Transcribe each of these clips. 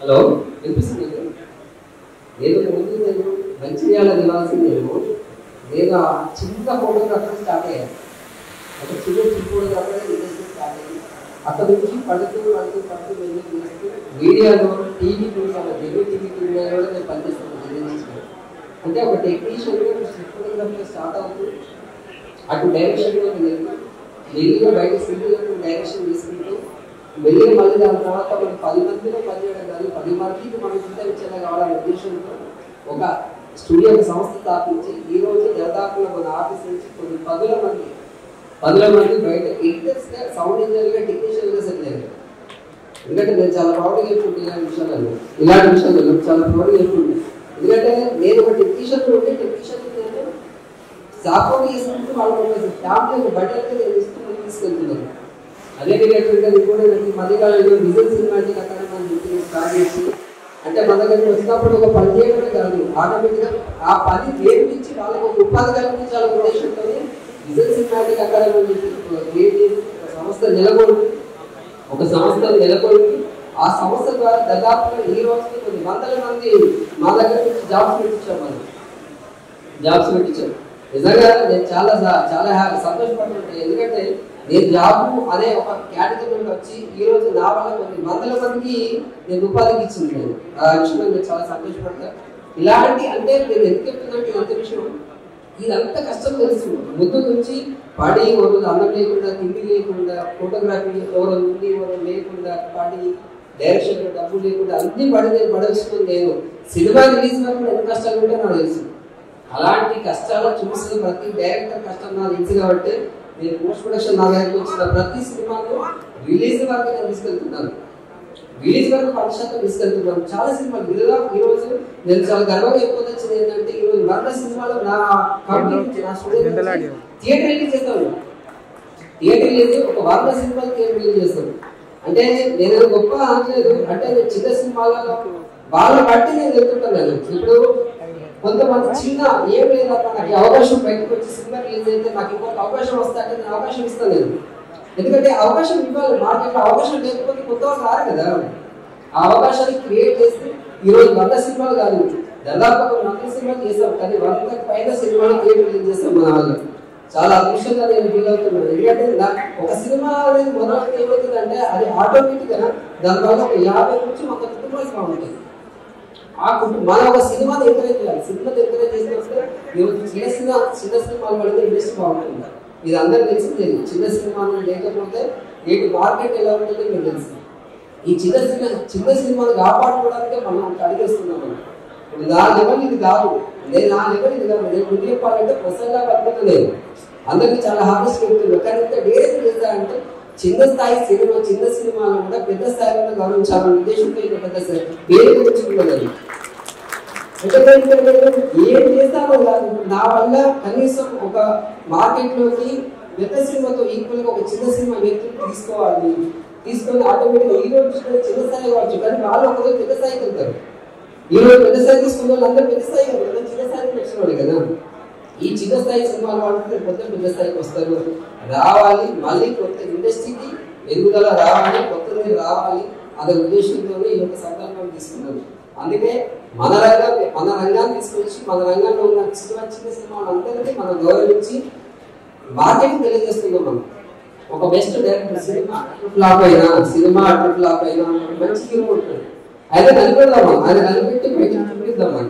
Hello వినిపిస్తుంది. నేను ముందు నేను మంచిర్యాల నివాసిందేమో నేను చిన్న ఫోటోగ్రాఫర్ స్టార్ట్ అయ్యాను. ఒక చిన్న ఫోటోగ్రాఫర్ స్టార్ట్ అయ్యి అక్కడ నుంచి పడుతూ వెళ్ళి మీడియాలో టీవీ టీవీలో కూడా నేను పనిచేస్తున్నాను. అంటే ఒక టెక్నీషియన్ ఫోటోగ్రాఫర్ స్టార్ట్ అవుతూ అటు డైరెక్షన్లో మెల్లిగా బయట సిటీలో డైరెక్షన్ తీసుకుంటూ మెల్లిగా మళ్ళీ దాని తర్వాత మనం 10 మందిలో పనిచేయడం కాదు, 10 మందికి మనం ఇంత విచ్చేలా కావాలనే ఉద్దేశంతో ఒక స్టూడియో సంస్థ స్థాపించి ఈ రోజు దాదాపుగా మన ఆఫీస్ నుంచి కొన్ని 10 మంది బయట ఇంట్రెస్ట్గా సౌండ్ ఇంజనీర్గా టెక్నీషియన్గా సెటిల్ అయ్యారు. ఎందుకంటే నేను చాలా ప్రౌడ్గా చెప్పుకుంటే ఇలాంటి విషయాలు చాలా ప్రౌడ్గా చెప్పుకుంటాను. ఎందుకంటే నేను ఒక టెక్నీషియన్ ఉంటే టెక్నీషియన్ నేను సాఫ్ట్వేర్ చేసుకుంటూ వాళ్ళు ఫ్యామిలీ బడ్జెట్ నేను ఇస్తూ తీసుకెళ్తున్నాను. అదే రిలేటెడ్గా కూడా మధ్యకాలంలో విజన్ సినిమాటిక్ అకాడమీ స్టార్ట్ చేసి అంటే మన దగ్గరికి వచ్చినప్పుడు ఒక పని చేయడమే కాదు, ఆటోమేటిక్గా ఆ పని నేర్పించి వాళ్ళకి ఒక ఉపాధి కల్పించాలనే ఉద్దేశంతో విజన్ సినిమాటిక్ అకాడమీ క్రియేట్ చేసి ఒక సంస్థ నెలకొల్పి ఆ సంస్థ ద్వారా దాదాపుగా ఈ రోజుకి కొన్ని వందల మంది మా దగ్గర నుంచి జాబ్స్ పెట్టించారు. నిజంగా నేను చాలా సంతోషపడుతుంటాను. ఎందుకంటే నేను జాబ్ అనే ఒక కేటగిరీలో వచ్చి ఈ రోజు నా వల్ల కొన్ని వందల మందికి నేను ఉపాధికి ఇచ్చింది. ఆ విషయంలో నేను చాలా సంతోషపడతాను. ఇలాంటి అంటే నేను ఎందుకు చెప్తున్నట్టు ఎంత విషయం ఇదంతా కష్టం తెలుస్తుంది. ముందు నుంచి పడి ఎవరు అన్నం లేకుండా తిండి లేకుండా ఫోటోగ్రఫీ ఎవరు ఉంది ఎవరు లేకుండా పడి డైరెక్షన్ డబ్బులు లేకుండా అన్ని పడవచ్చుకుని నేను సినిమా రిలీజ్ వరకు ఎంత కష్టాలు ఉంటే నాకు తెలుసు. అలాంటి కష్టాలు చూసిన ప్రతి డైరెక్టర్ కష్టం నాకు తెలుసు కాబట్టి నేను పోస్ట్ ప్రొడక్షన్ నా దగ్గరికి వచ్చిన ప్రతి సినిమాలో రిలీజ్ వరకు నేను తీసుకెళ్తున్నాను. రిలీజ్ వరకు 10% తీసుకెళ్తున్నాను. చాలా సినిమాలు ఈ రోజు నేను చాలా గర్వంగా చెప్పుకోవచ్చింది ఏంటంటే ఈ రోజు 100 సినిమాలు నా కంపెనీ నా స్టూడియో థియేటర్ రిలీజ్ చేస్తాను. థియేటర్ రిలీజ్ ఒక 100 సినిమాలు థియేటర్ రిలీజ్ చేస్తాను. అంటే నేను గొప్ప అనలేదు. అంటే నేను చిన్న సినిమాలలో వాళ్ళ బట్టి నేను వెళ్తుంటాను. ఇప్పుడు కొంతమంది చిన్న ఏం లేదన్నా నాకు అవకాశం బయటకు వచ్చి సినిమా రిలీజ్ అయితే నాకు ఇంకొక అవకాశం వస్తాయంటే నేను అవకాశం ఇస్తాను నేను. ఎందుకంటే అవకాశం ఇవ్వాలి. మార్కెట్లో అవకాశం లేకపోతే కొత్త వాళ్ళు రారు కదా. ఆ అవకాశాన్ని క్రియేట్ చేసి ఈరోజు 100 సినిమాలు కాదు దాదాపు 100 సినిమాలు చేస్తాం. కానీ 100కి పైన సినిమాలు థియేటర్ రిలీజ్ చేస్తాం మన వాళ్ళు. చాలా అదృష్టంగా నేను ఫీల్ అవుతున్నాను. ఎందుకంటే ఒక సినిమా అనేది మొదలైతే ఏమవుతుందంటే అది ఆటోమేటిక్గా దానివల్ల ఒక 50 నుంచి 100 కుటుంబాలు బాగుంటాయి. ఆ కుటుంబం మన ఒక సినిమాని ఎంకరేజ్ చేయాలి. సినిమాని ఎంకరేజ్ చేస్తే ఈరోజు చిన్న సినిమాలు పడితే ఇండస్ట్రీ బాగుంటుంది. ఇది అందరికీ తెలిసింది. చిన్న సినిమాలు లేకపోతే నేటి మార్కెట్ ఎలా ఉంటుందో మీకు తెలుసు. ఈ చిన్న సినిమాలు కాపాడుకోవడానికే మనం అడిగేస్తున్నాం. ఇప్పుడు నా లెవెల్ ఇది కాదు, నా లెవెల్ ఇది కాదు. నేను ముందు చెప్పాలంటే ప్రసంగా పడుకోలేదు. అందరికీ చాలా హార్వెస్ట్ పెడుతున్నారు. కానీ ఇంత డేట్ చేస్తారంటే చిన్న స్థాయి చిన్న సినిమాలు కూడా పెద్ద స్థాయిలో గౌరవించాలనే ఉద్దేశంతో ఇంకా పెద్ద పేరు తెచ్చుకున్నది. ఏం చేస్తామో కాదు, నా వల్ల కనీసం ఒక మార్కెట్లోకి పెద్ద సినిమాతో ఈక్వల్గా ఒక చిన్న సినిమా వ్యక్తులు తీసుకొని ఆటోమేటిక్గా ఈ రోజు చిన్న స్థాయి కావచ్చు. కానీ వాళ్ళు ఒకరోజు పెద్ద స్థాయికి వెళ్తారు. ఈ రోజు పెద్ద స్థాయి తీసుకున్న వాళ్ళు అందరూ పెద్ద స్థాయికి వెళ్తారు. చిన్న స్థాయికి వచ్చినవాడు కదా. ఈ చిన్న స్థాయి సినిమాలు వాడుతుంటే పెద్ద స్థాయికి వస్తారు. రావాలి, మళ్ళీ కొత్త ఇండస్ట్రీకి ఎదుగుదల రావాలి, కొత్తది రావాలి అనే ఉద్దేశంతో ఈ యొక్క సంకల్పం తీసుకున్నాను. అందుకే మన రంగాన్ని తీసుకొచ్చి మన రంగంలో ఉన్న చిన్న సినిమాలు అందరికీ మనం గౌరవించి మార్కెట్ తెలియజేస్తున్నాం. మనం ఒక బెస్ట్ డైరెక్టర్ సినిమా ఫ్లాప్ అయినా మంచి హీరో ఉంటుంది. ఆయన కనిపెడదామా, ఆయన కనిపెట్టి బయట చూపిద్దామా.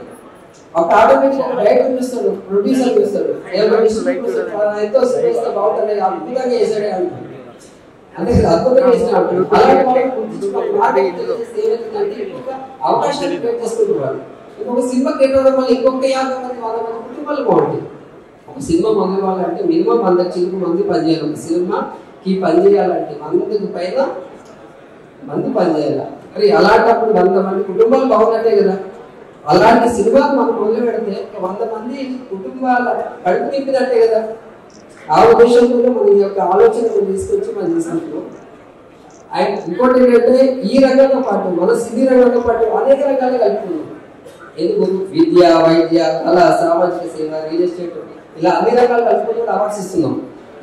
ఒక ఆటోమేటిక్ డైరెక్టర్ చూస్తాడు, ప్రొడ్యూసర్ చూస్తాడు, ఎంతో సినిమా బాగుంటుంది అద్భుతంగా చేశాడే అంటారు. అంటే అద్భుతంగా చేసినట్టు అవకాశాలు క్రియేట్ చేసుకుంటున్నారు. ఇంకొక సినిమా క్రియేట్ అవ్వడం వల్ల ఇంకొక 50 మంది 100 మంది కుటుంబాలు బాగుంటాయి. ఒక సినిమా మొదలవ్వాలంటే మినిమం 100 మంది పనిచేయాలి. ఒక సినిమాకి పనిచేయాలంటే 100కి పైన మంది పనిచేయాలి. మరి అలాంటప్పుడు 100 మంది కుటుంబాలు బాగున్నట్టే కదా. అలాంటి సినిమాలు మనం మొదలు పెడితే 100 మంది కుటుంబాల కడుపు నింపినట్టే కదా. ఆ ఉద్దేశంతో మన యొక్క ఆలోచన తీసుకొచ్చి మనం తీసుకుంటున్నాం. అండ్ ఇంకోటి ఏంటంటే ఈ రంగంతో పాటు మన సినీ రంగంతో పాటు అనేక రంగాలు కలుపుతున్నాం. ఎందుకు విద్య, వైద్య, కళ, సామాజిక సేవ, రియల్ ఎస్టేట్ ఇలా అన్ని రంగాలు కలుపుకొని అవార్డ్స్ ఇస్తున్నాం.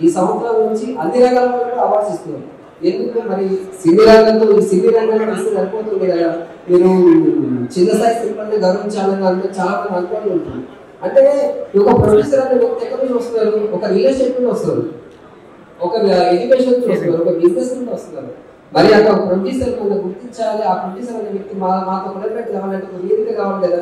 ఈ సంవత్సరం నుంచి అన్ని రంగాల కూడా అవార్డ్స్ ఇస్తున్నాం. ఎందుకు మరి సినీ రంగంలో సినీ రంగంలో వస్తే సరిపోతుంది కదా, మీరు చిన్న స్థాయి సినిమాని గౌరవించాలని అంటే చాలా మంది అనుకోని ఉంటుంది. అంటే ఒక ప్రొడ్యూసర్ అనే వ్యక్తి ఎక్కడి నుంచి వస్తున్నారు, ఒక రియల్ ఎస్టేట్ నుండి వస్తారు, ఒక ఎడ్యుకేషన్ నుంచి వస్తున్నారు, ఒక బిజినెస్ నుండి వస్తున్నారు. మరి అక్కడ ఒక ప్రొడ్యూసర్ మనం గుర్తించాలి, ఆ ప్రొడ్యూసర్ అనే వ్యక్తి మాతో కొనబెట్టి కావాలంటే ఒక వేదిక కావాలి కదా.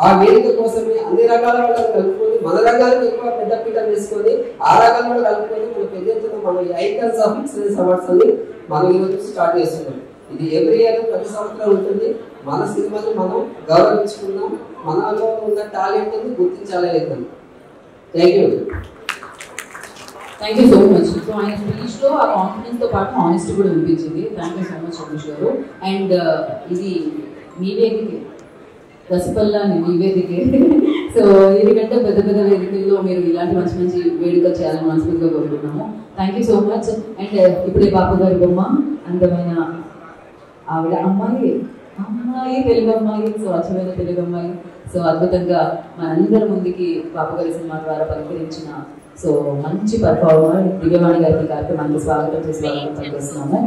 ఆ వేదిక కోసమే అన్ని రకాల వాళ్ళని కలుపుకొని మన రంగాలకు ఎక్కువ పెద్ద పీట వేసుకొని ఆ రంగంలో కలుపుకొని మన పెద్ద ఎత్తున మనం ఈ ఐకాన్స్ ఆఫ్ ఎక్సలెన్స్ అవార్డ్స్ అని మనం ఈరోజు స్టార్ట్ చేస్తున్నాం. ఇది ఎవ్రీ ఇయర్ ప్రతి సంవత్సరం ఉంటుంది. మన సినిమాని మనం గౌరవించుకున్నాం, మనలో ఉన్న టాలెంట్ ని గుర్తించాలి. Thank you. Thank you so much. So ఆయన స్పీచ్ లో ఆ కాన్ఫిడెన్స్ తో పాటు ఆనెస్టీ కూడా అనిపించింది. Thank you so much Ramesh గారు. అండ్ ఇది మీ వేదికే, రసపల్లా మీ వేదికే. సో ఎందుకంటే పెద్ద పెద్ద వేదికల్లో మీరు ఇలాంటి మంచి మంచి వేడుకలు చేయాలని మనస్ఫూర్తిగా కోరుకుంటున్నాము. Thank you so much. And ఇప్పుడే బాపు గారి బొమ్మ, అందమైన ఆవిడ అమ్మాయి తెలుగు అమ్మాయి, సో అచ్చమైన తెలుగు అమ్మాయి, సో అద్భుతంగా మనందరి ముందుకి బాపు గారి సినిమా ద్వారా పలకరించిన సో మంచి పర్ఫార్మర్ దివ్యవాణి గారికి కార్యక్రమానికి స్వాగతం చేసి పనిచేస్తున్నాము.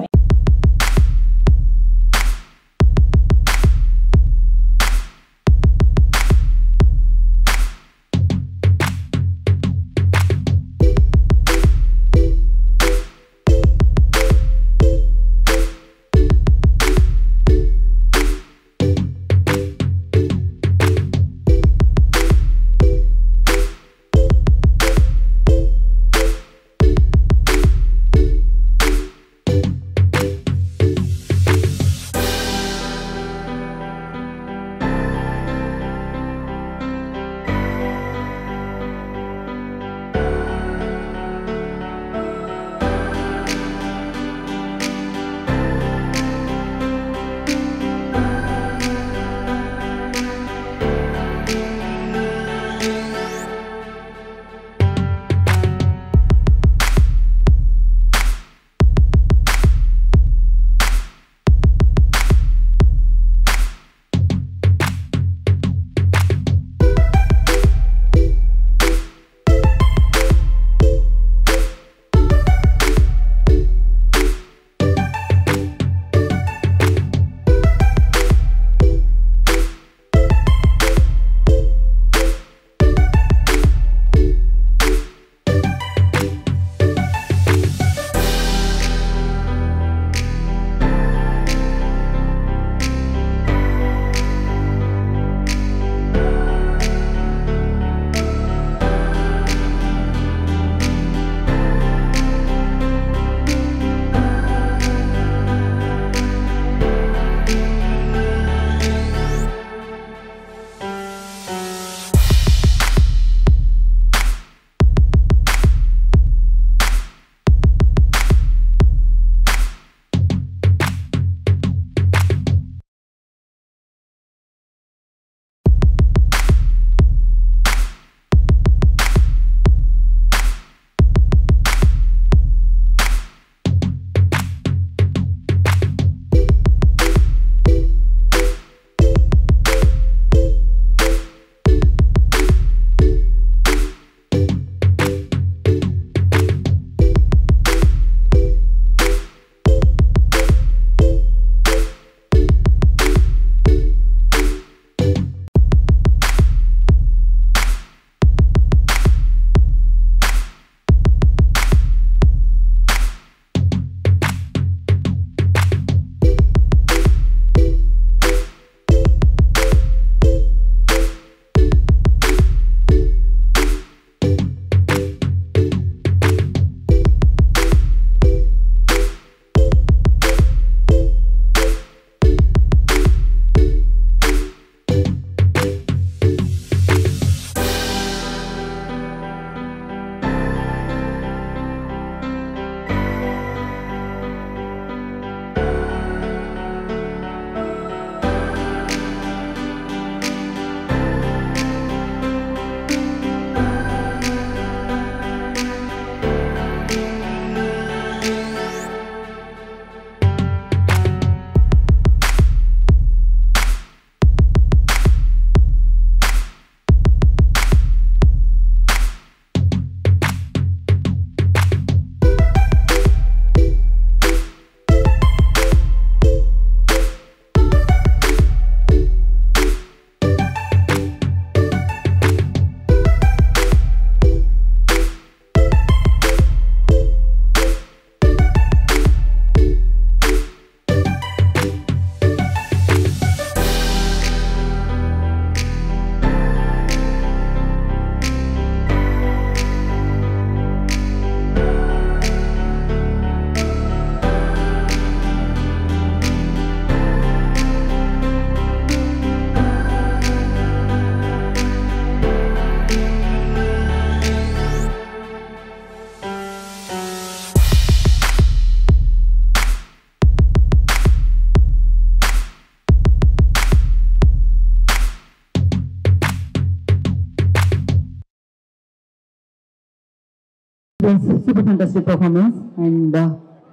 Super fantastic performance and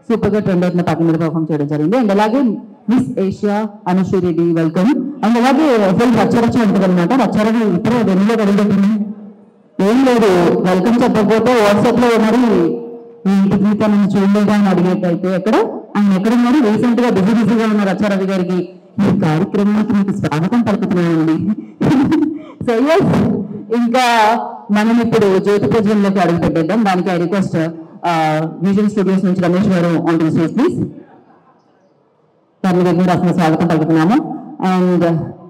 super గా ట్రెండ్ అవుతున్న పాట మీద పర్ఫార్మ్ చేయడం జరిగింది. అండ్ అలాగే miss Asia Anusri Reddy welcome. And అలాగే ఫుల్ రచ్చరచ్చ ఉంటుంది అనమాట. రచ్చరవి ఇప్పుడే వెన్నులో కలుగుతుంది. ఏం లేదు, వెల్కమ్ చెప్పకపోతే వాట్సాప్ లో మరి ఈ ఇంటికి తనని చూడలేదా అని అడిగేటైతే ఎక్కడ ఆయన ఎక్కడున్నారు? రీసెంట్ గా బిజీగా ఉన్న రచ్చారవి గారికి ఈ కార్యక్రమానికి మీకు స్వాగతం పలుకుతున్నానండి. సో ఎస్, ఇంకా మనం ఇప్పుడు జ్యోతి ప్రజల్లోకి అడుగు పెట్టేద్దాం. దానికి ఐ రిక్వెస్ట్ విజన్ స్టూడియోస్ నుంచి రమేష్ గారు ఆన్ టు స్టేజ్ ప్లీజ్. వారిని దగ్గర అసలు స్వాగతం పలుకుతున్నాము. అండ్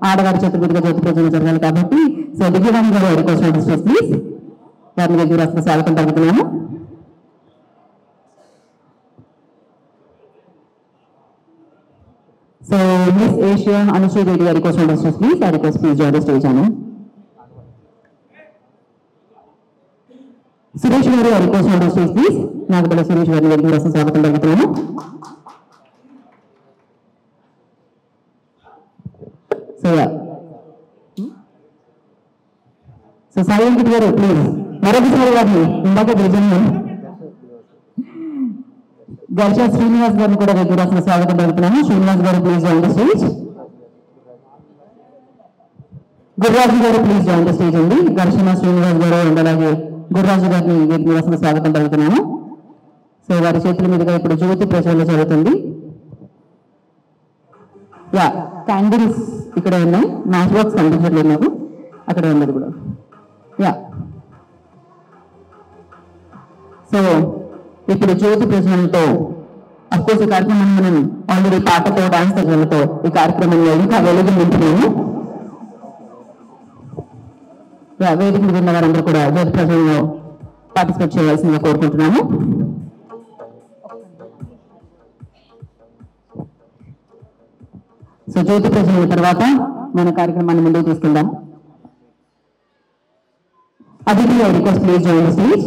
ఆడవారి చతుర్భుతిగా జ్యోతి ప్రజలు జరగాలి కాబట్టి సో దివ్యవాణి గారు I request on to stage please. వారిని దగ్గర అసలు స్వాగతం పలుకుతున్నాము. So Miss Asia Anushree Reddy, I request on the stage please. I request please join the stage channel. Suresh garu, I request on the stage please. Nagapalli Suresh garu velli rasa swagatam palukutunanu. So yeah. So Sayanti garu please. Marokasari varni indaka bhejanu. Garsha Srinivas గారిని కూడా regular స్వాగతం పలుకుతున్నాను. శ్రీనివాస్ గారు please join the stage. Gurraju గారు please join the stage అండి. ఘర్షణ శ్రీనివాస్ గారు and అలాగే గుర్రాజు గారిని రెగ్యులర్ స్వాగతం పలుకుతున్నాను. సో వారి చేతుల మీదుగా ఇప్పుడు జ్యోతి ప్రచారం జరుగుతుంది. యా, క్యాండిల్స్ ఇక్కడ ఉన్నాయి. మ్యాచ్ బాక్స్ కనిపించట్లేదు నాకు, అక్కడ ఉన్నది కూడా. యా, సో ఇప్పుడు జ్యోతి ప్రజలతో అఫ్కోర్స్ ఈ కార్యక్రమం మనం ఆల్రెడీ పాటతో డాన్స్ ప్రజలతో ఈ కార్యక్రమంలో ఇంకా వెలుగు నింపుతున్నాము. వేదిక విన్న వారందరూ కూడా జ్యోతి ప్రజల్లో పార్టిసిపేట్ చేయాల్సిందిగా కోరుకుంటున్నాము. సో జ్యోతి ప్రజల తర్వాత మన కార్యక్రమాన్ని ముందుకు తీసుకెళ్దాం. Aditi I request please join the stage.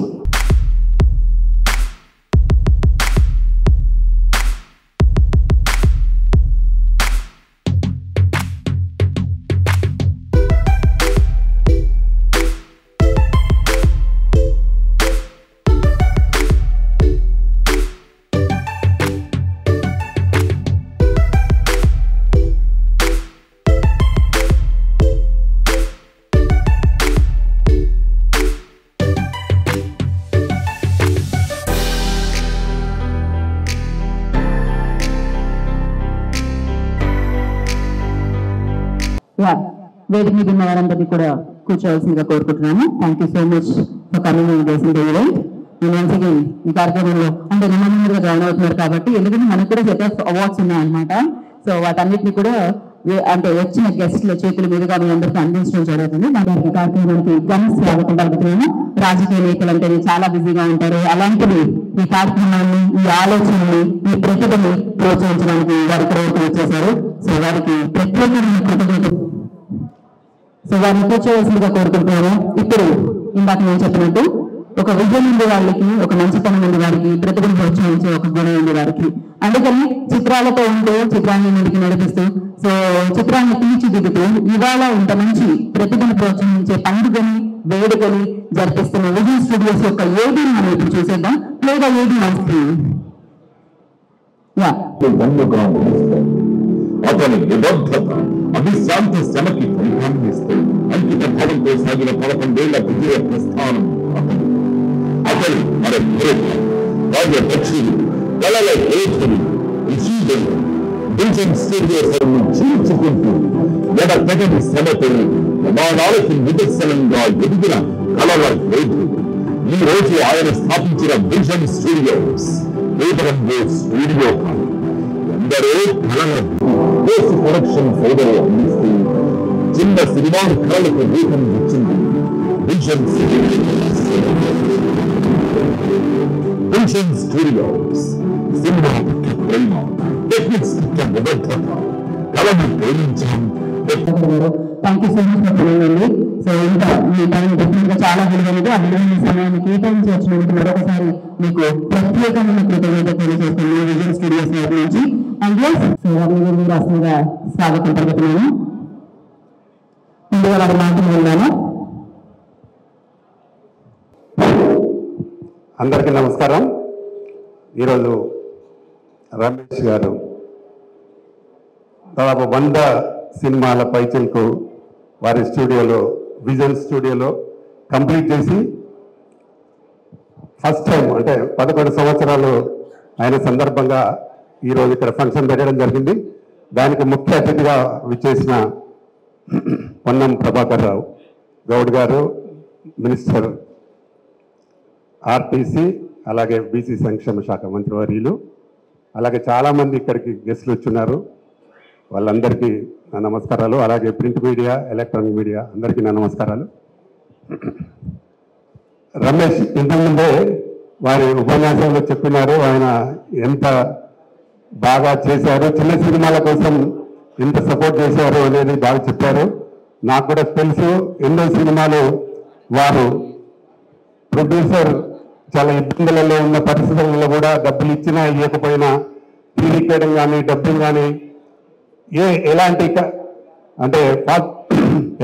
వేదిక మీద ఉన్న వారందరినీ కూడా కూర్చోవలసిందిగా కోరుకుంటున్నాను. Thank you so much for coming in this event. Once again ఈ కార్యక్రమంలో అంటే నిమ్మగా జాయిన్ అవుతున్నారు కాబట్టి ఎందుకంటే మనకు కూడా సెట్ ఆఫ్ అవార్డ్స్ ఉన్నాయన్నమాట. సో వాటన్నిటిని కూడా అంటే వచ్చిన గెస్ట్ల చేతుల మీదుగా మీ అందరికీ అందించడం జరుగుతుంది. దానికి కార్యక్రమానికి ఘన స్వాగతం పలుకుతున్నాను. రాజకీయ నేతలు అంటే చాలా బిజీగా ఉంటారు. అలాంటివి ఈ కార్యక్రమాన్ని, ఈ ఆలోచనని, ఈ ప్రతిభని ప్రోత్సహించడానికి వారి ప్రయత్నం వచ్చేశారు. సో వారికి ప్రత్యేకమైన కృతజ్ఞతలు. సో వారిని కూర్చోవలసిందిగా కోరుకుంటున్నాను. ఇప్పుడు ఇందాక నేను చెప్పినట్టు ఒక విజయం ఉంది వాళ్ళకి, ఒక మంచితనం ఉంది వారికి, ప్రతిభను ప్రోత్సహించే ఒక గుణం ఉంది వారికి. అందుకని చిత్రాలతో ఉంటూ చిత్రాన్ని ముందుకు నడిపిస్తూ సో చిత్రాన్ని తీర్చిదిద్దుతూ ఇవాళ ఇంత మంచి ప్రతిభను ప్రోత్సహించే పండుగని, వేడుకని జరిపిస్తున్న విజన్ స్టూడియోస్ యొక్క ఏది మనం ఇప్పుడు చూసేద్దాం. లేదా ఏది మన స్క్రీన్ అతని నిబద్ధత అవిశ్రాంతి శ్రమకి ఫలితాన్నిస్తూ అంకిత భావంతో సాగిన 11 ఏళ్ల విజయ ప్రస్థానం అతను మన కార్యదక్షులు, కళల యోధులు, విజయులు విజన్ స్టూడియోస్ చీల్చుకుంటూ ఎడతెగని శ్రమతో ప్రమాణాలకు నిదర్శనంగా ఎదిగిన కళల యోధులు. ఈ రోజు ఆయన స్థాపించిన విజన్ స్టూడియోస్ కేవలం స్టూడియో కాదు, ఎందరో కళలకు పోస్ట్ ప్రొడక్షన్ సేవలు అందిస్తూ చిన్న సినిమా కళలకు రూపం ఇచ్చింది విజన్ స్టూడియోస్. సినిమా ప్రేమ, టెక్నిక్స్ నిబద్ధత, కళను ప్రేమించడం. Thank you so much for coming అండి. సో ఇంకా మీ టైం డెఫినెట్ గా చాలా విలువైనది. ఆ విలువైన సమయాన్ని కేటాయించి వచ్చినందుకు మరొకసారి మీకు ప్రత్యేకమైన కృతజ్ఞత తెలియజేస్తున్నాను విజన్ స్టూడియోస్ వైపు నుంచి. అండ్ సో మీరు రాష్ట్రంగా స్వాగతం పలుకుతున్నాను. ముందుగా వారి మాటలు విన్నాను. అందరికీ నమస్కారం. ఈరోజు రమేష్ గారు దాదాపు 100 సినిమాల పైచిలకు వారి స్టూడియోలో, విజన్ స్టూడియోలో కంప్లీట్ చేసి ఫస్ట్ టైం అంటే 11 సంవత్సరాలు అయిన సందర్భంగా ఈరోజు ఇక్కడ ఫంక్షన్ పెట్టడం జరిగింది. దానికి ముఖ్య అతిథిగా విచ్చేసిన పొన్నం ప్రభాకర్ రావు గౌడ్ గారు, మినిస్టర్ ఆర్టీసీ, అలాగే బీసీ సంక్షేమ శాఖ మంత్రివర్యులు, అలాగే చాలామంది ఇక్కడికి గెస్టులు వచ్చున్నారు. వాళ్ళందరికీ నా నమస్కారాలు. అలాగే ప్రింట్ మీడియా, ఎలక్ట్రానిక్ మీడియా అందరికీ నా నమస్కారాలు. రమేష్ ఇంతకుముందే వారి ఉపన్యాసంలో చెప్పినారు, ఆయన ఎంత బాగా చేశారు, చిన్న సినిమాల కోసం ఎంత సపోర్ట్ చేశారు అనేది బాగా చెప్పారు. నాకు కూడా తెలుసు, ఎన్నో సినిమాలు వారు ప్రొడ్యూసర్ చాలా ఇబ్బందులలో ఉన్న పరిస్థితులలో కూడా డబ్బులు ఇచ్చినా ఇవ్వకపోయినా తీరికేయడం కానీ డబ్బులు కానీ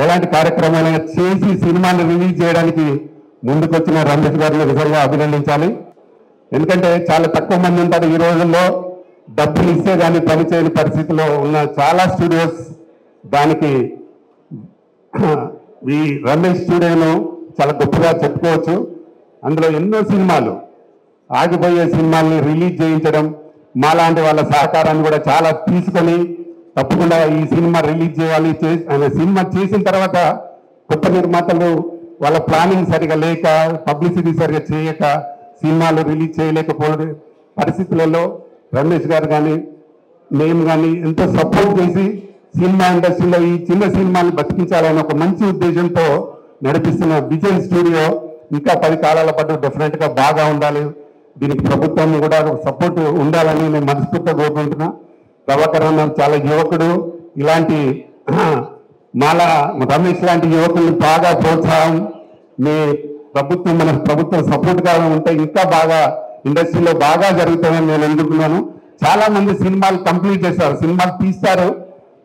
ఎలాంటి కార్యక్రమాలు చేసి సినిమాని రిలీజ్ చేయడానికి ముందుకొచ్చిన రమేష్ గారిని నిజంగా అభినందించాలి. ఎందుకంటే చాలా తక్కువ మంది ఉంటారు ఈ రోజుల్లో డబ్బులు ఇస్తే కానీ పనిచేయని పరిస్థితిలో ఉన్న చాలా స్టూడియోస్. దానికి ఈ రమేష్ స్టూడియోను చాలా గొప్పగా చెప్పుకోవచ్చు. అందులో ఎన్నో సినిమాలు, ఆగిపోయే సినిమాల్ని రిలీజ్ చేయించడం, మాలాంటి వాళ్ళ సహకారాన్ని కూడా చాలా తీసుకొని తప్పకుండా ఈ సినిమా రిలీజ్ చేయాలి. సినిమా చేసిన తర్వాత కొత్త నిర్మాతలు వాళ్ళ ప్లానింగ్ సరిగా లేక, పబ్లిసిటీ సరిగా చేయక సినిమాలు రిలీజ్ చేయలేకపోయే పరిస్థితులలో రమేష్ గారు కానీ మేము కానీ ఎంతో సపోర్ట్ చేసి సినిమా ఇండస్ట్రీలో ఈ చిన్న సినిమాని బతికించాలని ఒక మంచి ఉద్దేశంతో నడిపిస్తున్న విజన్ స్టూడియో ఇంకా 10 కాలాల పాటు డెఫినెట్గా బాగా ఉండాలి. దీనికి ప్రభుత్వం కూడా సపోర్ట్ ఉండాలని నేను మనస్ఫూర్తిగా కోరుకుంటున్నా. ప్రభాకర్ అన్న చాలా యువకుడు, ఇలాంటి రమేష్ లాంటి యువకుల్ని బాగా ప్రోత్సాహం మీ ప్రభుత్వం, మన ప్రభుత్వం సపోర్ట్గా ఉంటే ఇంకా బాగా ఇండస్ట్రీలో బాగా జరుగుతుందని నేను అనుకుంటున్నాను. చాలా మంది సినిమాలు కంప్లీట్ చేస్తారు, సినిమాలు తీస్తారు,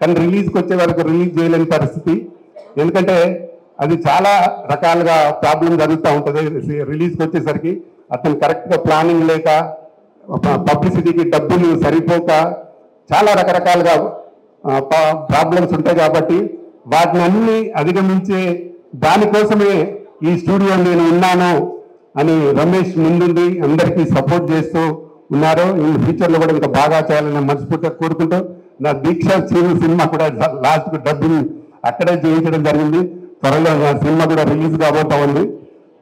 కానీ రిలీజ్కి వచ్చే వరకు రిలీజ్ చేయలేని పరిస్థితి. ఎందుకంటే అది చాలా రకాలుగా ప్రాబ్లం జరుగుతూ ఉంటుంది. రిలీజ్కి వచ్చేసరికి అతను కరెక్ట్గా ప్లానింగ్ లేక, పబ్లిసిటీకి డబ్బులు సరిపోక చాలా రకరకాలుగా ప్రాబ్లమ్స్ ఉంటాయి. కాబట్టి వాటిని అన్ని అధిగమించే దానికోసమే ఈ స్టూడియో నేను ఉన్నాను అని రమేష్ ముందుండి అందరికీ సపోర్ట్ చేస్తూ ఉన్నారు. ఈ ఫ్యూచర్లో కూడా ఇంకా బాగా చేయాలని మనస్ఫూర్తిగా కోరుకుంటూ, నా దీక్ష సినిమా కూడా లాస్ట్కు డబ్బులు అక్కడే చేయించడం జరిగింది. త్వరలో నా సినిమా కూడా రిలీజ్ కాబోతా ఉంది.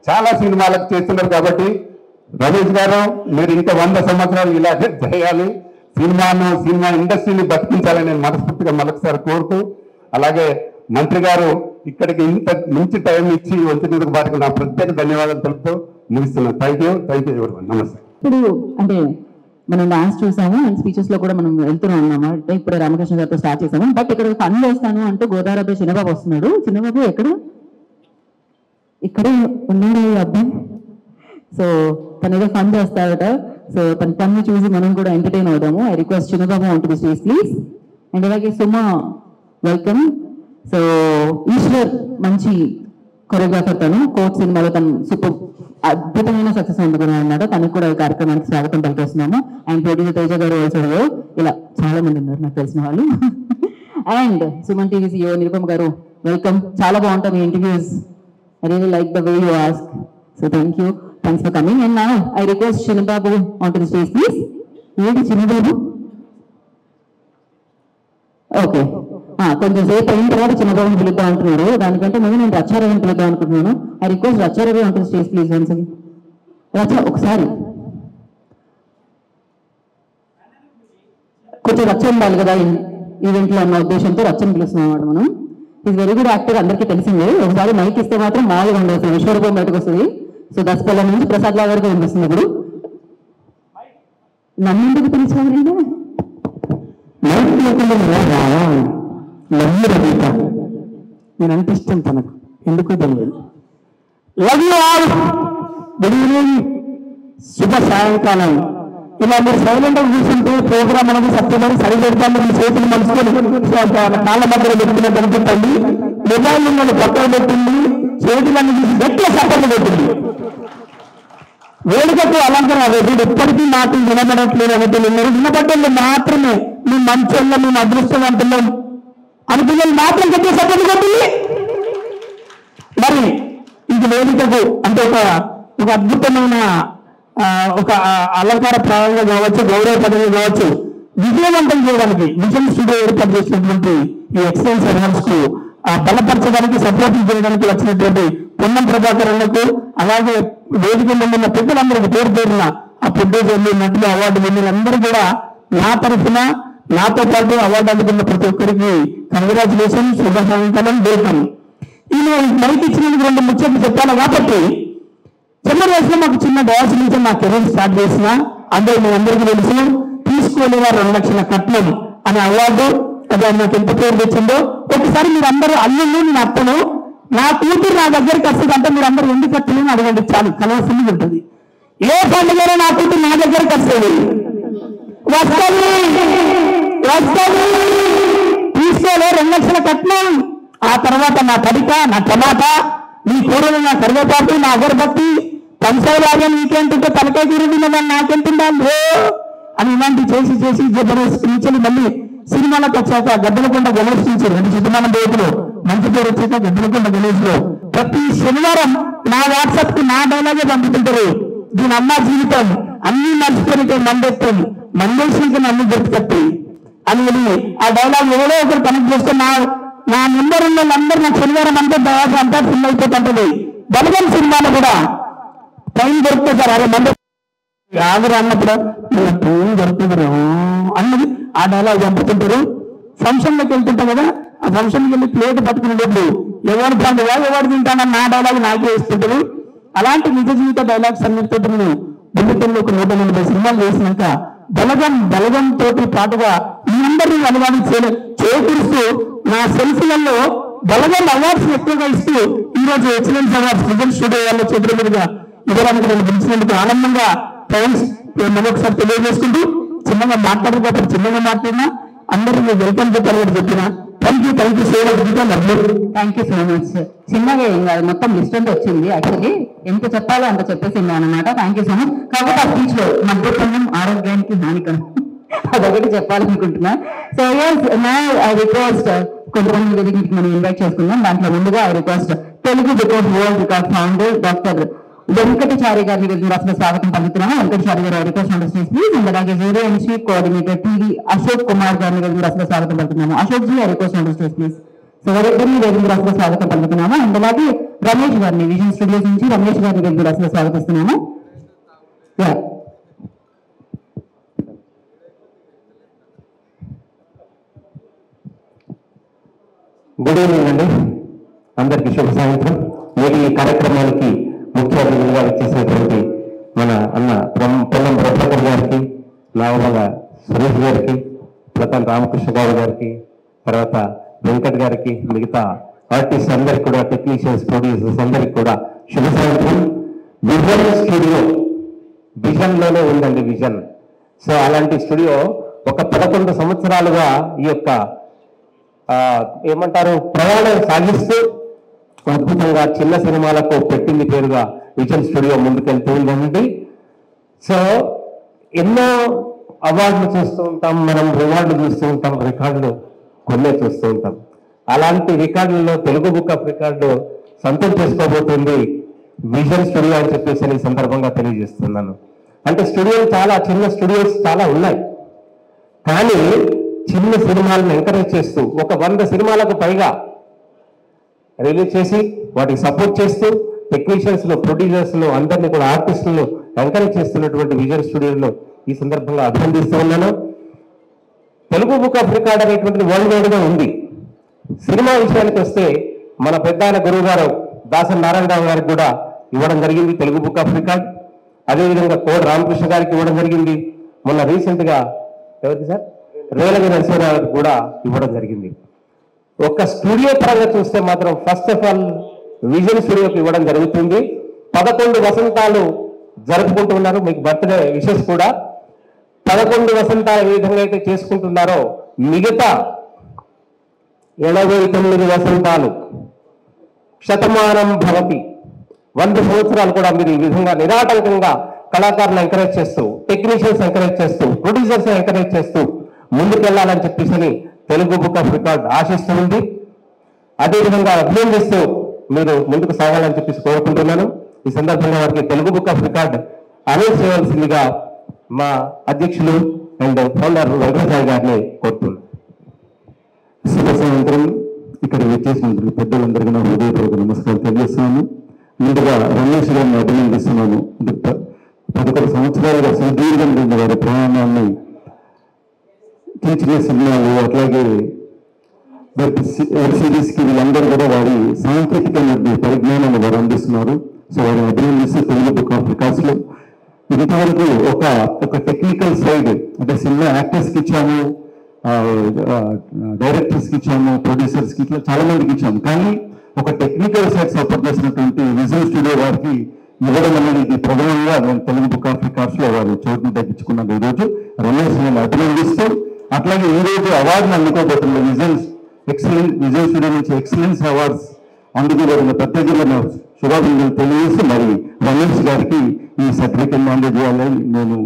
చాలా సినిమాలకు చేస్తున్నారు. కాబట్టి రమేష్ గారు మీరు ఇంకా 100 సంవత్సరాలు ఇలాగే చేయాలి, సినిమా ఇండస్ట్రీని బతికించాలని నేను మనస్ఫూర్తిగా మరొకసారి కోరుతూ, అలాగే మంత్రి గారు ఇక్కడికి ఇంత మంచి టైం ఇచ్చి వచ్చినందుకు వారికి నా ప్రత్యేక ధన్యవాదాలు తెలుపుతూ ముగిస్తున్నాను. Thank you everyone. నమస్తే. ఇప్పుడు అంటే మనం డాన్స్ చూసాము అండ్ స్పీచెస్ లో కూడా మనం వెళ్తూనే ఉన్నాము. అంటే ఇప్పుడు రామకృష్ణ గారితో స్టార్ట్ చేసాము. బట్ ఇక్కడ ఫన్ చేస్తాను అంటే గోదావరి చిన్నబాబు వస్తున్నాడు. చిన్నబాబు ఇక్కడే ఉన్నాడు ఈ అబ్బాయి. సో తను ఏదో ఫన్ చేస్తాడట. సో తన పని చూసి మనం కూడా ఎంటర్టైన్ అవుతాము. I request Chinnababu on to the stage please. And అలాగే సుమా వెల్కమ్. సో ఈశ్వర్ మంచి కొరియోగ్రాఫర్, తను కోచ్ సినిమాలో తను సూపర్ అద్భుతమైన సక్సెస్ అందుకుని ఉన్నాడు. తనకు కూడా ఈ కార్యక్రమానికి స్వాగతం పలికేస్తున్నాము. అండ్ ప్రొడ్యూసర్ తేజ గారు వచ్చారు. ఇలా చాలా మంది ఉన్నారు నాకు తెలిసిన వాళ్ళు. And Suman TV CEO Nirupama గారు వెల్కమ్. చాలా బాగుంటాయి మీ interviews. I really like the way you ask. So thanks for coming. And now I request Chinnababu on to the stage please. ఏంటి చిన్నబాబు? ఓకే, కొంచెం సేపు అయిన తర్వాత చిన్నబాబుని పిలుద్దాం అంటున్నారు. దానికంటే ముందు నేను రచ్చారవిని పిలుద్దాం అనుకుంటున్నాను. I request రచ్చారవి on to the stage please. Once again రచ్చ ఒకసారి కొంచెం రచ్చ ఉండాలి కదా ఈవెంట్ లో అన్న ఉద్దేశంతో రచ్చని పిలుస్తున్నాం అన్నమాట మనం. ఈజ్ వెరీ గుడ్ యాక్టర్, అందరికీ తెలిసిందే. ఒకసారి మైక్ ఇస్తే మాత్రం మామూలుగా ఉండదు, విశ్వరూపం బయటకు వస్తుంది. సో దసపల్ల నుంచి ప్రసాద్ లాగా వరకు వినిపిస్తుంది. ఇప్పుడు నన్ను ఎందుకు పిలిచారండి? నేనంటే ఇష్టం తనకు, ఎందుకో తెలియదు. Love you all. Good evening, శుభ సాయంకాలం. ఇలా మీరు సైలెంట్ గా కూర్చుంటే ప్రోగ్రామ్ అనేది సత్యమని సరిపెడతాను. మీ చేతులు మనుషులు కాళ్ళ మధ్యలో పెట్టినట్టు అనుకుంటుంది. మొబైల్ ఉన్నది పక్కన పెట్టింది, చేతులన్నీ తీసి గట్టిగా సపోర్ట్ పెట్టింది. వేడుకకు అలంకరణ వీడు ఇప్పటికీ మాటలు వినబడట్లేదు అనేది మీరు వినబడ్డలు మాత్రమే మీ మంచంలో మేము అదృష్టవంతులం అని పిల్లలు మాత్రం చెప్పే సపోర్ట్ కొట్టింది. మరి ఇది వేదికకు అంటే ఒక అద్భుతమైన ఒక అలంకార ప్రాయంగా కావచ్చు, గౌరవ పదవి కావచ్చు, విజయవంతం చేయడానికి విజన్ స్టూడియో ఏర్పాటు చేసినటువంటి ఈ ఎక్సలెన్స్ అవార్డ్స్ కు బలపరచడానికి సపోర్ట్ చేయడానికి వచ్చినటువంటి పొన్నం ప్రభాకర్ అన్నకు, అలాగే వేదిక ఉన్న పెద్దలందరికీ పేరు పేరున ఆ ప్రొడ్యూసర్లు, నటులు, అవార్డు విన్నీలందరూ కూడా నా తరఫున నాతో పాటు అవార్డు అందుకున్న ప్రతి ఒక్కరికి కంగ్రాచులేషన్, శుభ సాయంకాలం, వెల్కమ్. ఈ మైక్ ఇచ్చినందుకు 2 ముచ్చట్లు చెప్పాలి కాబట్టి చిన్న వయసులో మాకు చిన్న డాన్స్ నుంచి మా కెరీర్ స్టార్ట్ చేసిన అందరూ మీ అందరికీ తెలుసు. తీసుకోలేవా 2 లక్షల కట్నం అనే అవార్డు, అది నాకు ఎంత పేరు తెచ్చిందో. ఒకసారి మీరు అందరూ అల్లుళ్ళు, నేను అత్తను, నా కూతురు నా దగ్గరికి వస్తుంది అంటే మీరు అందరూ ఎందుకు కట్టలేని అడగండి, చాలు కలవసింది ఉంటుంది. ఏ పండుగలో నా కూతురు నా దగ్గరికి వస్తుంది, తీసుకోలే 2 లక్షల కట్నం. ఆ తర్వాత నా తడిక, నా టమాటా, నీ కూరలు, నా కరివేపాకు, నా అగరబత్తి, పంచలాగా నీకేంటుంటే తలకాయ కూరని నాకెంతుండాలి అని ఇలాంటివి చేసి చేసి జబర్దస్త్ నుంచి మళ్ళీ సినిమాలకు వచ్చాక గద్దలకొండ గణేష్ నుంచి 2 శతమానం రోజులు మంచి పేరు వచ్చాక గద్దలకొండ గణేష్ లో ప్రతి శనివారం నా వాట్సాప్ కు నా డైలాగే పంపుతుంటారు. దీని అమ్మ జీవితం అన్ని మర్చిపోయితే మండెత్తం మండేశ్వరికి నన్ను గుర్తుపెట్టి అని ఆ డైలాగ్ ఎవరో ఒకరు కనెక్ట్ చేస్తే నా నెంబర్ ఉన్న వాళ్ళందరూ నా శనివారం అంతా దయాస అంతా ఫుల్ అయిపోతుంటది. బలగం సినిమాలో కూడా టైం దొరికితే సార్ అదే మండే ఆవిడ అన్నప్పుడు టైం దొరుకుతుంది అన్నది ఆ డైలాగ్ పంపుతుంటారు. ఫంక్షన్లోకి వెళ్తుంటాం కదా, ఆ ఫంక్షన్కి వెళ్ళి ప్లేట్ పట్టుకునేటప్పుడు ఎవరు పండుగ ఎవరు తింటానని నా డైలాగ్ నాకే వేస్తుంటారు. అలాంటి నిజ జీవిత డైలాగ్స్ అన్నిటితో నేను బుల్లెటిన్లో ఒక 180 సినిమాలు చేసినాక బలగం తోటి పాటుగా మీ అందరినీ అనువాదం చేకూరుస్తూ నా సెల్ఫీలలో బలగం అవార్డ్స్ ఎక్కువగా ఇస్తూ ఈరోజు ఎక్సలెన్స్ అవార్డ్స్ విజన్ స్టూడియో వాళ్ళ చేతుల మీదుగా ఇవ్వడానికి నేను పిలిచినందుకు ఆనందంగా థ్యాంక్స్ మరొకసారి తెలియజేసుకుంటూ, చిన్నగా మాట్లాడకపోతే చిన్నగా మాట్లాడినా అందరినీ వెల్కమ్ చెప్పాలని చెప్పిన thank you so much. Thank you so much. చిన్నగా ఏం కాదు, మొత్తం లిస్ట్ అంతా వచ్చింది. యాక్చువల్లీ ఎంత చెప్పాలో అంత చెప్పేసింది అనమాట. Thank you so much. కాబట్టి ఆ స్పీచ్ లో మద్యపానం ఆరోగ్యానికి హానికరం అదొకటి చెప్పాలనుకుంటున్నా. సో ఐ రిక్వెస్ట్ కొంతమంది వేదికకి మనం ఇన్వైట్ చేసుకుందాం. దాంట్లో ముందుగా I request Telugu record world record founder doctor Venkatachari గారిని రాసిన స్వాగతం పలుకుతున్నాము. వెంకటచారి గారు రిక్వెస్ట్ అండర్స్టాండ్ ప్లీజ్. అండ్ అలాగే junior institute coordinator TV Ashok Kumar గారిని రాసిన స్వాగతం పలుకుతున్నాము. Ashok ji request understand please. So వారిద్దరిని రాసిన స్వాగతం పలుకుతున్నాము. అండ్ అలాగే రమేష్ గారిని విజన్ స్టూడియోస్ నుంచి రమేష్ గారిని రాసిన స్వాగతిస్తున్నాము. గుడ్ ఈవినింగ్ అండి, అందరికీ శుభ సాయంత్రం. మీరు ఈ కార్యక్రమానికి ముఖ్య అతిథులుగా వచ్చేసినటువంటి మన అన్న పొన్నం ప్రభాకర్ గారికి, నావమల సురేష్ గారికి, ప్రతాన్ రామకృష్ణ గౌడ్ గారికి, తర్వాత వెంకట్ గారికి, మిగతా ఆర్టిస్ట్ అందరికి కూడా, టెక్నీషియన్స్, ప్రొడ్యూసర్స్ అందరికి కూడా శుభ సాయంత్రం. విజన్ స్టూడియో విజన్ లోనే ఉందండి, విజన్. సో అలాంటి స్టూడియో ఒక 11 సంవత్సరాలుగా ఈ యొక్క ఏమంటారు ప్రయాణం సాగిస్తూ అద్భుతంగా చిన్న సినిమాలకు పెట్టింది పేరుగా విజన్ స్టూడియో ముందుకెళ్తూ ఉందండి. సో ఎన్నో అవార్డులు చూస్తూ ఉంటాం మనం, రివార్డులు చూస్తూ ఉంటాం, రికార్డులు కొన్నే చూస్తూ ఉంటాం. అలాంటి రికార్డులలో తెలుగు బుక్ ఆఫ్ రికార్డు సొంతం చేసుకోబోతుంది విజన్ స్టూడియో అని చెప్పేసి ఈ సందర్భంగా తెలియజేస్తున్నాను. అంటే స్టూడియోలు చిన్న స్టూడియోస్ చాలా ఉన్నాయి, కానీ చిన్న సినిమాలను ఎంకరేజ్ చేస్తూ ఒక 100 సినిమాలకు పైగా రిలీజ్ చేసి వాటికి సపోర్ట్ చేస్తూ టెక్నీషియన్స్ ను, ప్రొడ్యూసర్స్ ను, అందరినీ కూడా ఆర్టిస్టులను ఎంకరేజ్ చేస్తున్నటువంటి విజన్ స్టూడియోలో ఈ సందర్భంగా అభినందిస్తూ ఉన్నాను. తెలుగు బుక్ ఆఫ్ రికార్డ్ అనేటువంటిది వరల్డ్ వైడ్ గా ఉంది. సినిమా విషయానికి వస్తే మన పెద్ద గురువు గారు దాసరి నారాయణరావు గారికి కూడా ఇవ్వడం జరిగింది తెలుగు బుక్ ఆఫ్ రికార్డ్. అదేవిధంగా కోడి రామకృష్ణ గారికి ఇవ్వడం జరిగింది. మొన్న రీసెంట్ గా ఎవరికి సార్ రేలగి నరసింహరావు కూడా ఇవ్వడం జరిగింది. ఒక స్టూడియో పరంగా చూస్తే మాత్రం ఫస్ట్ ఆఫ్ ఆల్ విజన్ స్టూడియోకి ఇవ్వడం జరుగుతుంది. 11 వసంతాలు జరుపుకుంటున్నారు. మీకు బర్త్డే విషెస్ కూడా 11 వసంతాలు ఏ విధంగా అయితే చేసుకుంటున్నారో మిగతా 89 వసంతాలు శతమానం భవతి 100 సంవత్సరాలు కూడా మీరు ఈ విధంగా నిరాటంకంగా కళాకారులను ఎంకరేజ్ చేస్తూ, టెక్నీషియన్స్ ఎంకరేజ్ చేస్తూ, ప్రొడ్యూసర్స్ ఎంకరేజ్ చేస్తూ ముందుకెళ్లాలని చెప్పేసి తెలుగు బుక్ ఆఫ్ రికార్డ్ ఆశిస్తూ ఉంది. అదేవిధంగా అభినందిస్తూ మీరు ముందుకు సాగాలని చెప్పేసి కోరుకుంటున్నాను. ఈ సందర్భంగా వారికి Telugu book of record announce చేయవలసిందిగా మా అధ్యక్షులు అండ్ ఫౌండర్ వెంకటసాయి గారిని కోరుతున్నాను. శుభ సాయంత్రం. ఇక్కడ వచ్చేసిన పెద్దలందరికీ నా హృదయపూర్వక నమస్కారం తెలియజేస్తున్నాను. ముందుగా రమేష్ గారిని అభినందిస్తున్నాను. 11 సంవత్సరాలుగా సుదీర్ఘంగా వారి ప్రయాణాన్ని చిన్న చిన్న సినిమాలు అట్లాగే వెబ్ సిరీస్ కి వీళ్ళందరూ కూడా వారి సాంకేతిక పరిజ్ఞానాన్ని వారు అందిస్తున్నారు. సో వారిని అభినందిస్తూ తెలుగు బుక్ ఆఫ్ రికార్డ్స్ లో ఇంతవరకు ఒక టెక్నికల్ సైడ్ అంటే సినిమా యాక్టర్స్ కి ఇచ్చాము, డైరెక్టర్స్ కి ఇచ్చాము, ప్రొడ్యూసర్స్ కి ఇట్లా చాలా మందికి ఇచ్చాము. కానీ ఒక టెక్నికల్ సైడ్ సపోర్ట్ చేసినటువంటి విజువల్ స్టూడియో వారికి ఇవ్వడం అనేది ఇది ప్రధానంగా తెలుగు బుక్ ఆఫ్ రికార్డ్స్ లో వారు చోటును తగ్గించుకున్నారు. ఈరోజు రమేష్ నేను అభినందిస్తూ అట్లాగే ఈ రోజు అవార్డును అందుకోబోతున్న విజువల్ స్టూడియో నుంచి ఎక్సలెన్స్ అవార్డ్స్ అందుకోబోతున్న ప్రత్యేకమైన శుభాభినందనలు తెలియజేసి మరి రమేష్ గారికి ఈ సర్టిఫికెట్ అందజేయాలని నేను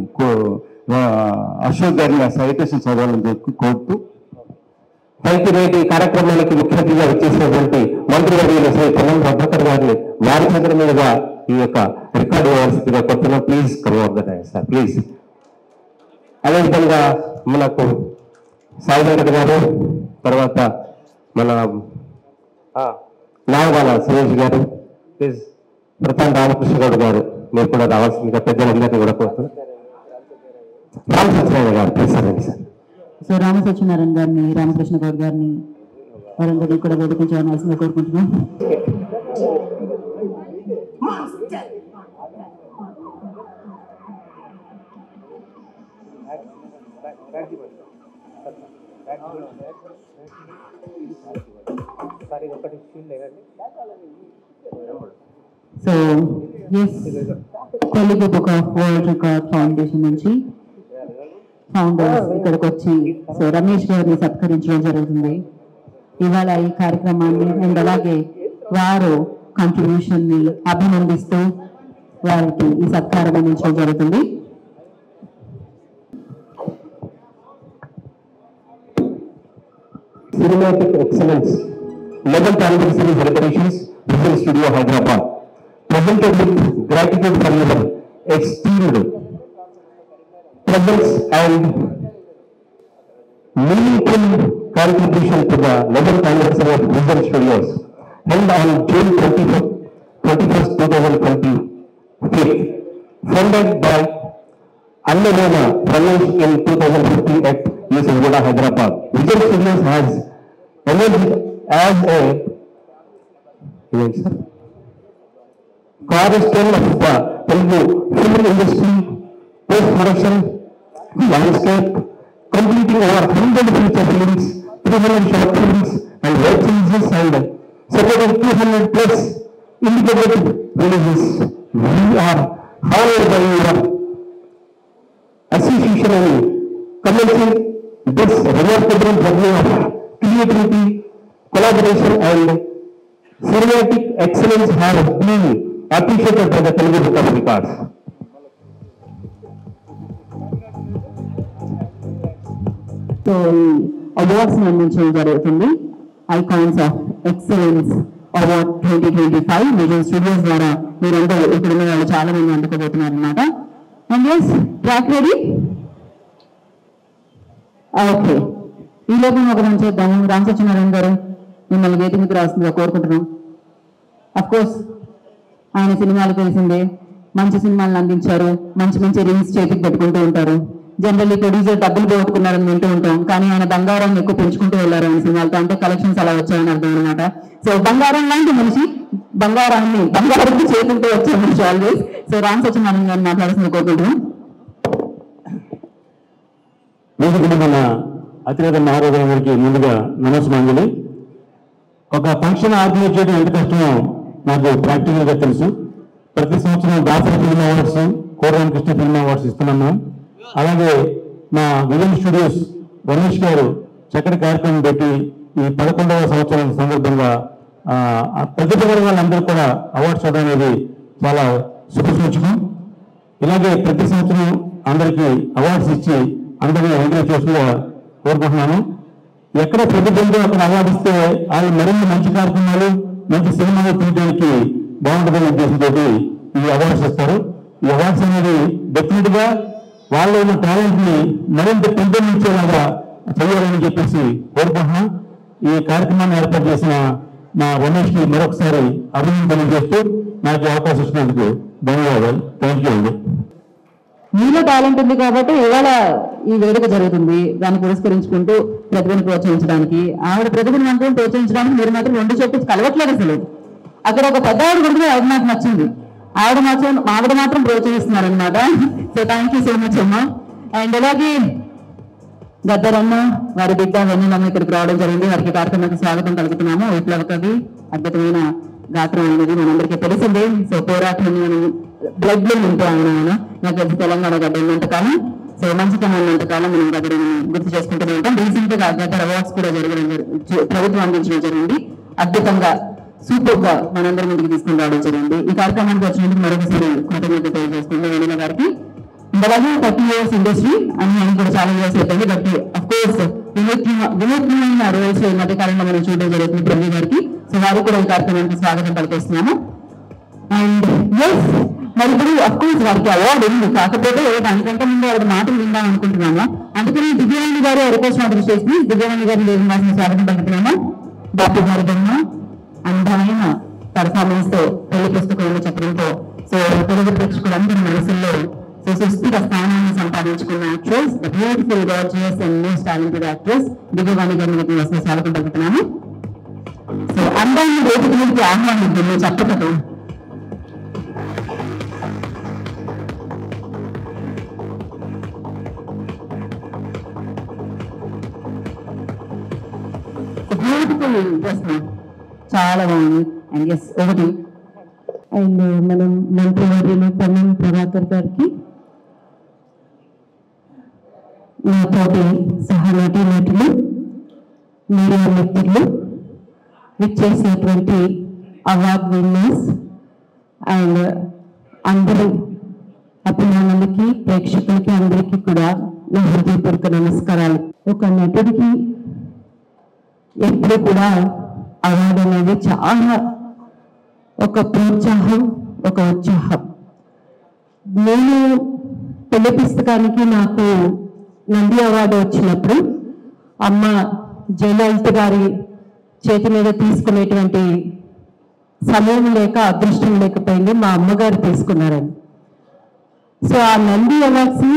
అశోక్ గారిని ఆ సైటేషన్ చదవాలని కోరుతూ నేటి కార్యక్రమానికి ముఖ్య అతిథిగా వచ్చేసినటువంటి మంత్రివర్యులు శ్రీ పొన్నం ప్రభాకర్ గారిని వారి చేతుల మీదుగా ఈ యొక్క రికార్డు ఇవ్వాల్సిందిగా కొడుతున్నాం. Please Karmodaya sir please. అదేవిధంగా మనకు సాయి వెంకట గారు, తర్వాత మన నాగబాల సురేష్ గారు, ప్లీజ్ ప్రతాప్ రామకృష్ణ గౌడ్ గారు మీరు కూడా రావాల్సిందిగా పెద్దలందరినీ కూడా కోరుతున్నాం. రామ సత్యనారాయణ గారు ప్లీజ్ సార్ రండి సార్. సో రామ సత్యనారాయణ గారిని, రామకృష్ణ గౌడ్ గారిని వారందరినీ కూడా వేదికగా కోరుకుంటున్నాం. So yes, Telugu book of world record foundation నుంచి ఫౌండర్స్ ఇక్కడికి వచ్చి సో రమేష్ గారిని సత్కరించడం జరుగుతుంది ఇవాళ ఈ కార్యక్రమాన్ని. అండ్ అలాగే వారు కాంట్రిబ్యూషన్ ని అభినందిస్తూ వారికి ఈ సత్కారం అందించడం జరుగుతుంది. Cinematic Excellence 11th Anniversary Celebrations, Visual Studio Hyderabad, presented with gratitude for your esteemed presence and meaningful contribution to the 11th Anniversary of Visual Studios, held on June 21st, 2025, funded by Annamona Ramesh in 2015 at UC Goda, Hyderabad. Visual Studios has emerged as a cornerstone of the Telugu film industry, post-production landscape, completing over 100 feature films, 300 short films and web series and supporting 200 plus independent releases. We are honored by your association and commencing this remarkable journey of creativity, collaboration and cinematic excellence has been appreciated by the Telugu Book of Records. So awards అందించడం జరుగుతుంది. Icons of excellence award 2025 visual studios ద్వారా మీరందరూ ఇక్కడ ఉన్న వాళ్ళు చాలా మంది అందుకోబోతున్నారు అనమాట. And yes, track ready? Okay, ఈ లోపల ఒక మంచి చేద్దాము. రామ సత్యనారాయణ గారు మిమ్మల్ని వేదికకు రాస్తుందిగా కోరుకుంటున్నాం. అఫ్ కోర్స్ ఆయన సినిమాలు తెలిసిందే, మంచి సినిమాలను అందించారు, మంచి మంచి రీల్స్ చేతికి పెట్టుకుంటూ ఉంటారు. జనరల్లీ ప్రొడ్యూసర్ డబ్బులు పోగొట్టుకున్నారని వింటూ ఉంటాం, కానీ ఆయన బంగారాన్ని ఎక్కువ పెంచుకుంటూ వెళ్ళారు ఆయన సినిమాలతో. అంటే కలెక్షన్స్ అలా వచ్చాయని అర్థం అనమాట. సో బంగారం లాంటి మనిషి, బంగారాన్ని చేతులతో వచ్చే మనిషి ఆల్వేస్. సో రామ సత్యనారాయణ గారిని మాట్లాడుతుంది కోరుకుంటున్నాం. మన అతిరేక మహారాజు గారికి ముందుగా నమస్కారం. ఒక ఫంక్షన్ ఆర్గనైజ్ చేయడం ఎంత కష్టమో నాకు ప్రాక్టికల్ గా తెలుసు. ప్రతి సంవత్సరం Dasari film awards, కోరరామకృష్ణ film awards ఇస్తున్నాము. అలాగే మా విజన్ స్టూడియోస్ రమేష్ గారు చక్కటి కార్యక్రమం పెట్టి ఈ 11వ సంవత్సరం సందర్భంగా ప్రతిభ వాళ్ళందరూ కూడా అవార్డ్స్ ఇవ్వడం అనేది చాలా శుభసూచకం. ఇలాగే ప్రతి సంవత్సరం అందరికీ అవార్డ్స్ ఇచ్చి అందరినీ ఎంకరేజ్ చేస్తూ కోరుకుంటున్నాను. ఎక్కడ ప్రతిబంధు అక్కడ అవార్డు ఇస్తే వాళ్ళు మరిన్ని మంచి కార్యక్రమాలు మంచి సినిమాలు తీయడానికి బాగుంటుందనే ఉద్దేశంతో ఈ అవార్డ్స్ ఇస్తారు. ఈ అవార్డ్స్ అనేది డెఫినెట్ గా వాళ్ళ ఉన్న టాలెంట్ ని మరింత పెంపొందించేలాగా చేయాలని చెప్పేసి కోరుకుంటున్నాం. ఈ కార్యక్రమాన్ని ఏర్పాటు చేసిన మా రమేష్ కి మరొకసారి అభినందనలు చేస్తూ నాకు అవకాశం ఇచ్చినందుకు ధన్యవాదాలు. థ్యాంక్ యూ అండి. మీలో టాలెంట్ ఉంది కాబట్టి ఇవాళ ఈ వేడుక జరుగుతుంది. దాన్ని పురస్కరించుకుంటూ ప్రతిభను ప్రోత్సహించడానికి, ఆవిడ ప్రతిభను మాత్రం ప్రోత్సహించడానికి మీరు మాత్రం రెండు చెట్టు కలవట్లేదు. అసలు అక్కడ ఒక పెద్ద ఆవిడ గురించి అది నాకు నచ్చింది. ఆవిడ మాత్రం ప్రోత్సహిస్తున్నారనమాట. So thank you so much అమ్మా. అండ్ అలాగే గద్దరన్న వారి బిడ్డ వెన్నెలమ్మ ఇక్కడికి రావడం జరిగింది. వారికి కార్యక్రమానికి స్వాగతం కలుగుతున్నాము. విప్లవ కవి, అద్భుతమైన గాత్రం అనేది మనందరికీ తెలిసిందే. సో పోరాటాన్ని మనం బ్లడ్ లో ఉంటూ ఆయన నాకు తెలిసి తెలంగాణ గడ్డ ఉన్నంతకాలం, సో మంచితనం ఉన్నంతకాలం మనం గద్దరని గుర్తు చేసుకుంటూనే ఉంటాం. రీసెంట్ గా గద్దర్ అవార్డ్స్ కూడా ప్రభుత్వం అందించడం జరిగింది. అద్భుతంగా సూపర్ గా మనందరి ముందుకు తీసుకుని రావడం జరిగింది. ఈ కార్యక్రమానికి వచ్చినందుకు మరొకసారి కృతజ్ఞత తెలియజేస్తుంది వెన్నెల గారికి. అలాగే 30 years ఇండస్ట్రీ అని ఆయన కూడా చాలా ఇయర్స్ అయిపోయింది. బట్ అఫ్ కోర్స్ వినూత్నమైన రోల్స్ ఈ మధ్య కాలంలో మనం చూడడం జరుగుతుంది ప్రవీ గారికి. సో వారికి కూడా ఈ కార్యక్రమానికి స్వాగతం పలికేస్తున్నాము. అండ్ ఎస్ మరి ఇప్పుడు అఫ్ కోర్స్ వారికి అవార్డు ఉంది, కాకపోతే దానికంటే ముందు వారి మాటలు విందాం అనుకుంటున్నాము. అందుకని దివ్యవాణి గారు రిక్వెస్ట్ మాటలు చేసి దివ్యవాణి గారిని వేసిన స్వాగతం పలుకుతున్నాము. డాక్టర్ గారి బొమ్మ అందమైన పర్ఫార్మెన్స్ తో పెళ్లి పుస్తకం చెప్పడంతో సో తెలుగు ప్రేక్షకులందరి మనసుల్లో సో సుస్థిర స్థానాన్ని సంపాదించుకున్న actress, the beautiful gorgeous and most talented actress Divyavani గారిని వస్తే స్వాగతం పలుకుతున్నాము. సో అందాన్ని వేదిక మీదకి ఆహ్వానిద్దాము చెప్పటం. బ్యూటిఫుల్ డ్రెస్ చాలా బాగుంది. అండ్ ఎస్ ఒకటి అండ్ మనం మంత్రివర్యులు పొన్నం ప్రభాకర్ గారికి, నాతోటి సహనటి నటులు, మీడియా మిత్రులు, విచ్చేసినటువంటి అవార్డ్ విన్నర్స్ అండ్ అందరూ అభిమానులకి, ప్రేక్షకులకి అందరికీ కూడా నా హృదయపూర్వక నమస్కారాలు. ఒక నటుడికి ఎప్పుడు కూడా అవార్డు అనేది చాలా ఒక ప్రోత్సాహం, ఒక ఉత్సాహం. నేను పెళ్లి పుస్తకానికి నాకు నంది అవార్డు వచ్చినప్పుడు అమ్మ జయలలిత గారి చేతి మీద తీసుకునేటువంటి సమయం లేక అదృష్టం లేకపోయింది, మా అమ్మగారు తీసుకున్నారని. సో ఆ నంది అవార్డ్స్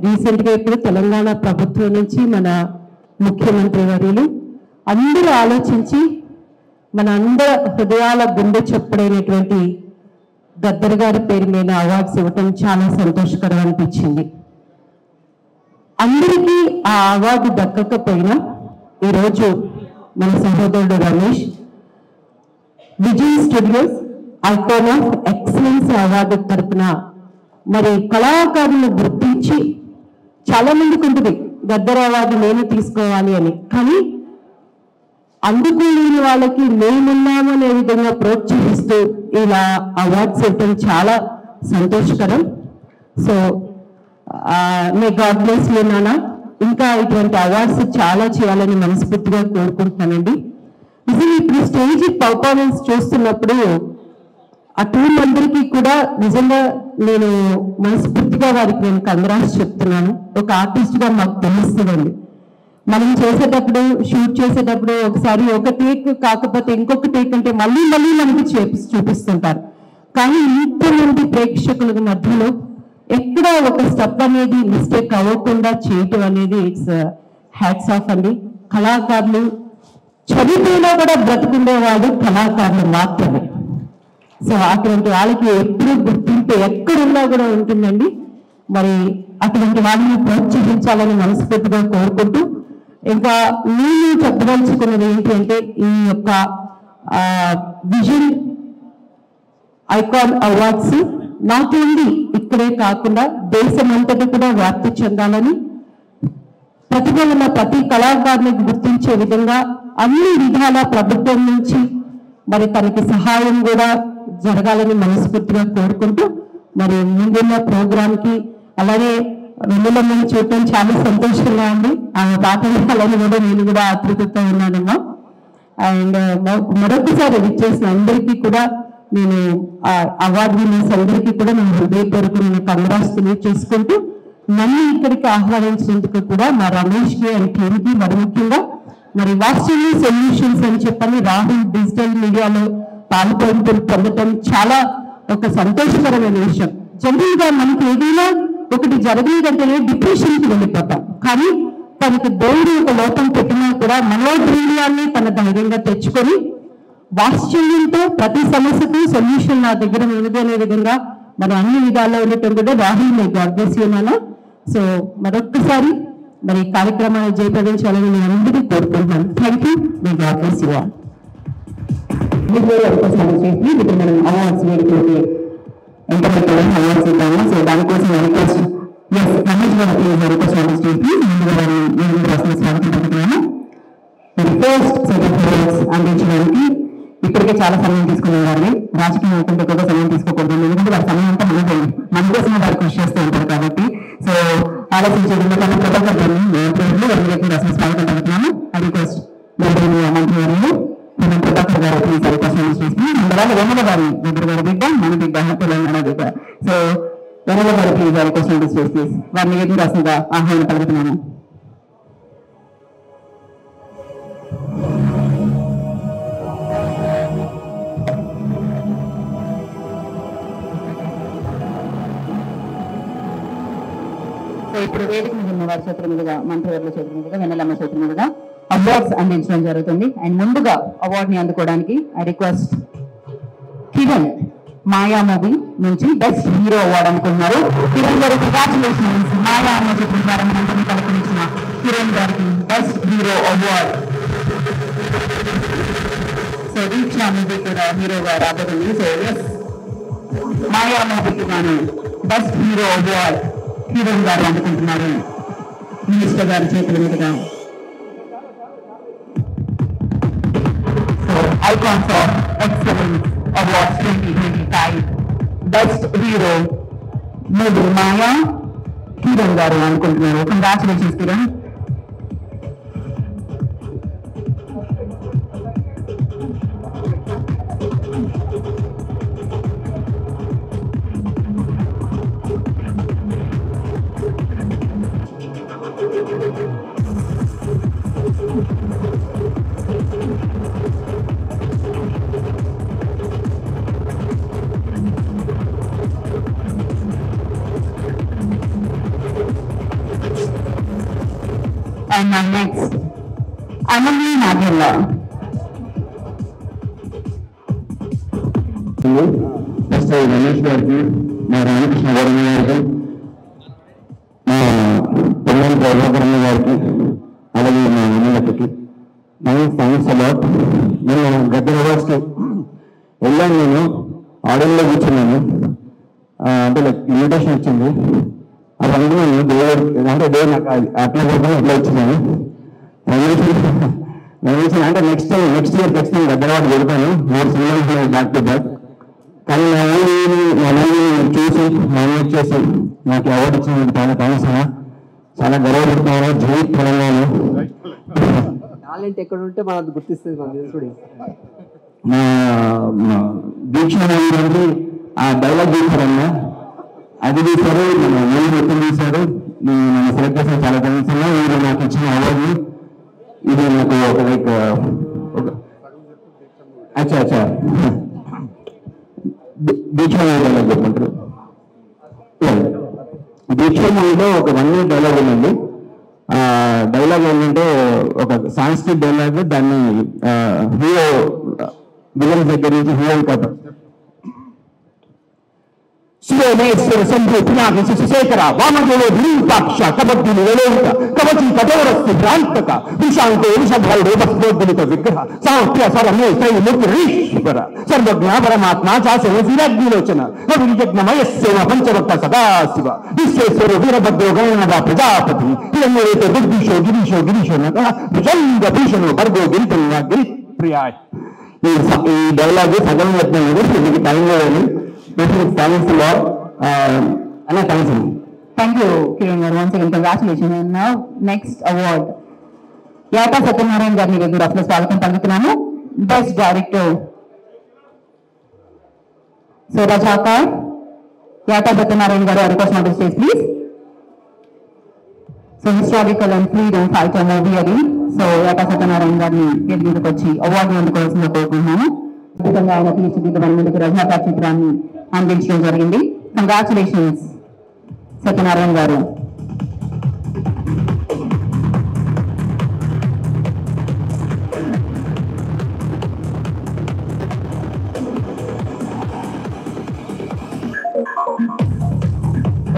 రీసెంట్ గా ఇప్పుడు తెలంగాణ ప్రభుత్వం నుంచి మన ముఖ్యమంత్రి వర్యులు అందరూ ఆలోచించి మన అందరి హృదయాల గుండె చప్పుడైనటువంటి గద్దర్ గారి పేరు మీద అవార్డ్స్ ఇవ్వటం చాలా సంతోషకరం అనిపించింది. అందరికీ ఆ అవార్డు దక్కకపోయినా ఈరోజు మన సహోదరుడు Ramesh Vijay studios icon of excellence award తరఫున మరి కళాకారులను గుర్తించి చాలా మందికి ఉంటుంది గద్దర్ అవార్డు నేను తీసుకోవాలి అని, కానీ అందుకోలేని వాళ్ళకి మేమున్నాము అనే విధంగా ప్రోత్సహిస్తూ ఇలా అవార్డ్స్ ఇవ్వడం చాలా సంతోషకరం. So may God bless you నాన్న. ఇంకా ఇటువంటి అవార్డ్స్ చాలా చేయాలని మనస్ఫూర్తిగా కోరుకుంటున్నానండి. నిజంగా ఇప్పుడు స్టేజ్ పర్ఫార్మెన్స్ చూస్తున్నప్పుడు ఆ టీం అందరికీ కూడా నిజంగా నేను మనస్ఫూర్తిగా వారికి నేను కంగ్రాట్స్ చెప్తున్నాను. ఒక ఆర్టిస్ట్ గా మాకు తెలుస్తుందండి, మనం చేసేటప్పుడు షూట్ చేసేటప్పుడు ఒకసారి ఒక టేక్ కాకపోతే ఇంకొక టేక్ అంటే మళ్ళీ మనకి చూపిస్తుంటారు. కానీ ఇంతమంది ప్రేక్షకుల మధ్యలో ఎక్కడ ఒక స్టెప్ అనేది మిస్టేక్ అవ్వకుండా చేయటం అనేది ఇట్స్ హ్యాట్స్ ఆఫ్ అండి. కళాకారులు చనిపోయినా కూడా బ్రతుకుండేవాడు కళాకారులు మాత్రమే. సో అటువంటి వాళ్ళకి ఎప్పుడు గుర్తింపు ఎక్కడున్నా కూడా ఉంటుందండి. మరి అటువంటి వాళ్ళని ప్రోత్సహించాలని మనస్ఫూర్తిగా కోరుకుంటూ, ఇంకా నేను చెప్పదలుచుకున్నది ఏంటి అంటే ఈ యొక్క vision icon awards not only ఇక్కడే కాకుండా దేశమంతటా కూడా వ్యాప్తి చెందాలని, ప్రతిభ ఉన్న ప్రతి కళాకారునికి గుర్తించే విధంగా అన్ని విధాల ప్రభుత్వం నుంచి మరి తనకి సహాయం కూడా జరగాలని మనస్ఫూర్తిగా కోరుకుంటూ మరి ముందున్న ప్రోగ్రామ్ కి అలాగే వెన్నెలమ్మని చూడటం చాలా సంతోషంగా ఉంది. ఆమె పాట వినాలని కూడా నేను కూడా ఆతృతతో ఉన్నానమ్మా. అండ్ మరొకసారి విచ్చేసిన అందరికీ కూడా నేను అవార్డు విన్నర్స్ అందరికీ కూడా నేను హృదయపూర్వక నేను కంగ్రాట్స్ తెలియజేసుకుంటూ నన్ను ఇక్కడికి ఆహ్వానించినందుకు కూడా మా రమేష్ కి అండ్ టీమ్కి మరి ముఖ్యంగా మరి వాట్సాప్ సొల్యూషన్స్ అని చెప్పని రాహుల్ డిజిటల్ మీడియాలో పొందటం చాలా ఒక సంతోషకరమైన విషయం. జనరల్ గా మనకి ఏదైనా ఒకటి జరగలేదంటే డిప్రెషన్ కి వెళ్ళిపోతాం, కానీ తనకి దేవుడు ఒక లోపం పెట్టినా కూడా మనోధైర్యాన్ని తన ధైర్యంగా తెచ్చుకొని వాత్సల్యంతో ప్రతి సమస్యకు సొల్యూషన్ నా దగ్గర ఉన్నది అనే విధంగా మరి అన్ని విధాల్లో ఉండటం కూడా రాహుల్ మీ గర్భస్యమాన. సో మరొక్కసారి మరి కార్యక్రమాన్ని జయప్రదం చేయాలని నేను అందరికీ కోరుకుంటున్నాను. Thank you. మీ గర్భస్య ఇప్పుడు మనం అవార్డ్స్ వేడుకలకి ఎంటర్ అవార్డ్స్ ఇద్దాము. సో దానికోసం రిక్వెస్ట్ రమేష్ గారు ప్లీజ్ రిక్వెస్ట్ స్వాగతం. ఫస్ట్ సెట్ ఆఫ్ అవార్డ్స్ అందించడానికి ఇప్పటికే చాలా సమయం తీసుకునే వారిని రాజకీయ నాయకులతో ఎక్కువగా సమయం తీసుకోకూడదు, ఎందుకంటే వారి సమయం అంతా మన కోసం వారు కృషి చేస్తూ ఉంటారు కాబట్టి. సో ఆలస్యం చేయడంలో కన్నా ప్రభాకర్ గారిని అసలు స్వాగతం పడుతున్నాము. ఐ రిక్వెస్ట్ మంత్రి మనం ప్రభాకర్ గారు ప్లీజ్ రిక్వెస్ట్ చేసి అందువల్ల వెన్నెల గారి దగ్గర గారి బిడ్డ మన బిడ్డ తెలంగాణ బిడ్డ. సో వెన్నెల గారు ప్లీజ్ రిక్వెస్ట్ చేసి వారిని ఏది రాసిందిగా ఆహ్వానం పలుకుతున్నాము. సో ఇప్పుడు వేదిక మీద ఉన్న వారి చేతుల మీదుగా మంత్రివర్ల చేతుల మీదుగా వెన్నెలమ్మ చేతుల మీదుగా అవార్డ్స్ అందించడం జరుగుతుంది. అండ్ ముందుగా అవార్డుని అందుకోవడానికి I request Kiran Maya movie నుంచి బెస్ట్ హీరో అవార్డు అనుకున్నారు. కిరణ్ గారు కంగ్రాచులేషన్స్. మాయా అమ్మ చిత్రం ద్వారా మనందరినీ కలుపునిచ్చిన కిరణ్ గారికి బెస్ట్ హీరో అవార్డ్. సో దీక్ష మూవీ కూడా హీరోగా రాబోతుంది. సో ఎస్ మాయా మూవీకి గాను బెస్ట్ హీరో అవార్డ్ కిరణ్ గారు అందుకుంటున్నారు మినిస్టర్ గారి చేతుల మీదుగా. Icons of excellence awards 2025 best hero movie Maya Kiran గారు అనుకుంటున్నారు. Congratulations Kiran. And my next, Anandi Nagella. Next Ramesh గారికి, మా రామకృష్ణ గారి గారికి, మా పొల్లం ప్రభాకరణ గారికి, అలాగే మా అన్నలకి థ్యాంక్స్ అలాట్. నేను గత అవార్డ్స్కి వెళ్ళాను, నేను ఆడియోలో కూర్చున్నాను, అంటే లైక్ ఇన్విటేషన్ వచ్చింది. అది అనుకున్నాను దేవుడు అంటే దేవుడు నాకు అట్లా చెప్పాను, అట్లా వచ్చినాను. అంటే నెక్స్ట్ ఇయర్ ఖచ్చితంగా గత అవార్డు పెడతాను. 4 సినిమాలు బ్యాక్ టు బ్యాక్. కానీ నా మూవీని చూసి నామినేట్ చేసి నాకు అవార్డు ఇచ్చినందుకు చాలా థ్యాంక్స్ అన్న. చాలా గర్వపడుతున్నాను. జై తెలంగాణ. టాలెంట్ ఎక్కడ ఉంటే మనం అది గుర్తిస్తుంది మన చూడు. మా దీక్ష మూవీ ఆ డైలాగ్ తీశారన్నా, అది తీశారు, మన మూవీ మొత్తం తీశారు. నన్ను సెలెక్ట్ చేసిన చాలా థ్యాంక్స్ అన్నా. మీరు నాకు ఇచ్చిన అవార్డుని ఇది నాకు ఒక లైక్ అచ్చా దీక్ష మూవీ డైలాగ్ చెప్పంటారు. దీక్ష మూవీలో ఒక 1 minute డైలాగ్ ఉందండి. డైలాగ్ ఏంటంటే ఒక సాంస్క్రిట్ డైలాగ్, దాన్ని హీరో విలన్స్ దగ్గర నుంచి హీరో కథ శివమేశ్వర శంభు పినాకి శశిశేఖర వామదేవ ధీపాక్ష కబడ్డీ నిలవేత కవచి కఠోరస్తి భ్రాంతక విశాంతో విషభరుడు భక్తోద్గలిత విగ్రహ సాంఖ్య సరమే శ్రీముఖీశ్వర సర్వజ్ఞ పరమాత్మ చాసన శిరాగ్నిలోచన అవిజ్ఞమయస్సేన పంచవక్త సదాశివ విశ్వేశ్వర వీరభద్రో గణనవ ప్రజాపతి హిరణ్యరేత దుర్భిషో గిరీశో నగ భుజంగ భీషణో భర్గో గిరితంగా గిరిప్రియాయ్. ఈ డైలాగ్ సగం చెప్తున్నాను, దీనికి టైం లేదని. Thanks lot. అలా థ్యాంక్స్ అండి. థ్యాంక్ యూ కిరణ్ గారు, once again congratulation. And now next award Yata Satyanarayana గారిని వేదిక అసలు స్వాగతం పలుకుతున్నాను. Best director so Razakar Yata Satyanarayana గారు request not to stage please. So historical and freedom fighter movie అది. సో యాటా సత్యనారాయణ గారిని వేదిక మీదకి వచ్చి అవార్డు అందుకోవాల్సిందిగా కోరుకుంటున్నాను. అద్భుతంగా ఆయన తీర్చిదిద్దమని ముందుకు రజాకార్ చిత్రాన్ని అందించడం జరిగింది. కంగ్రాచులేషన్స్ సత్యనారాయణ గారు.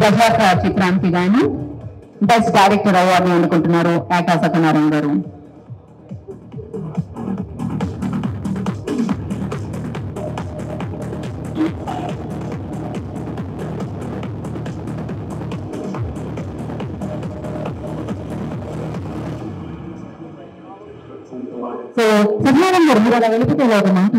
రజాకార్ చిత్రానికి గాను బెస్ట్ డైరెక్టర్ అవార్డుని అందుకుంటున్నారు యాటా సత్యనారాయణ గారు. సో సత్యనారాయణ గారు మీరు అలా వెళ్ళిపోతే ఒక మాట.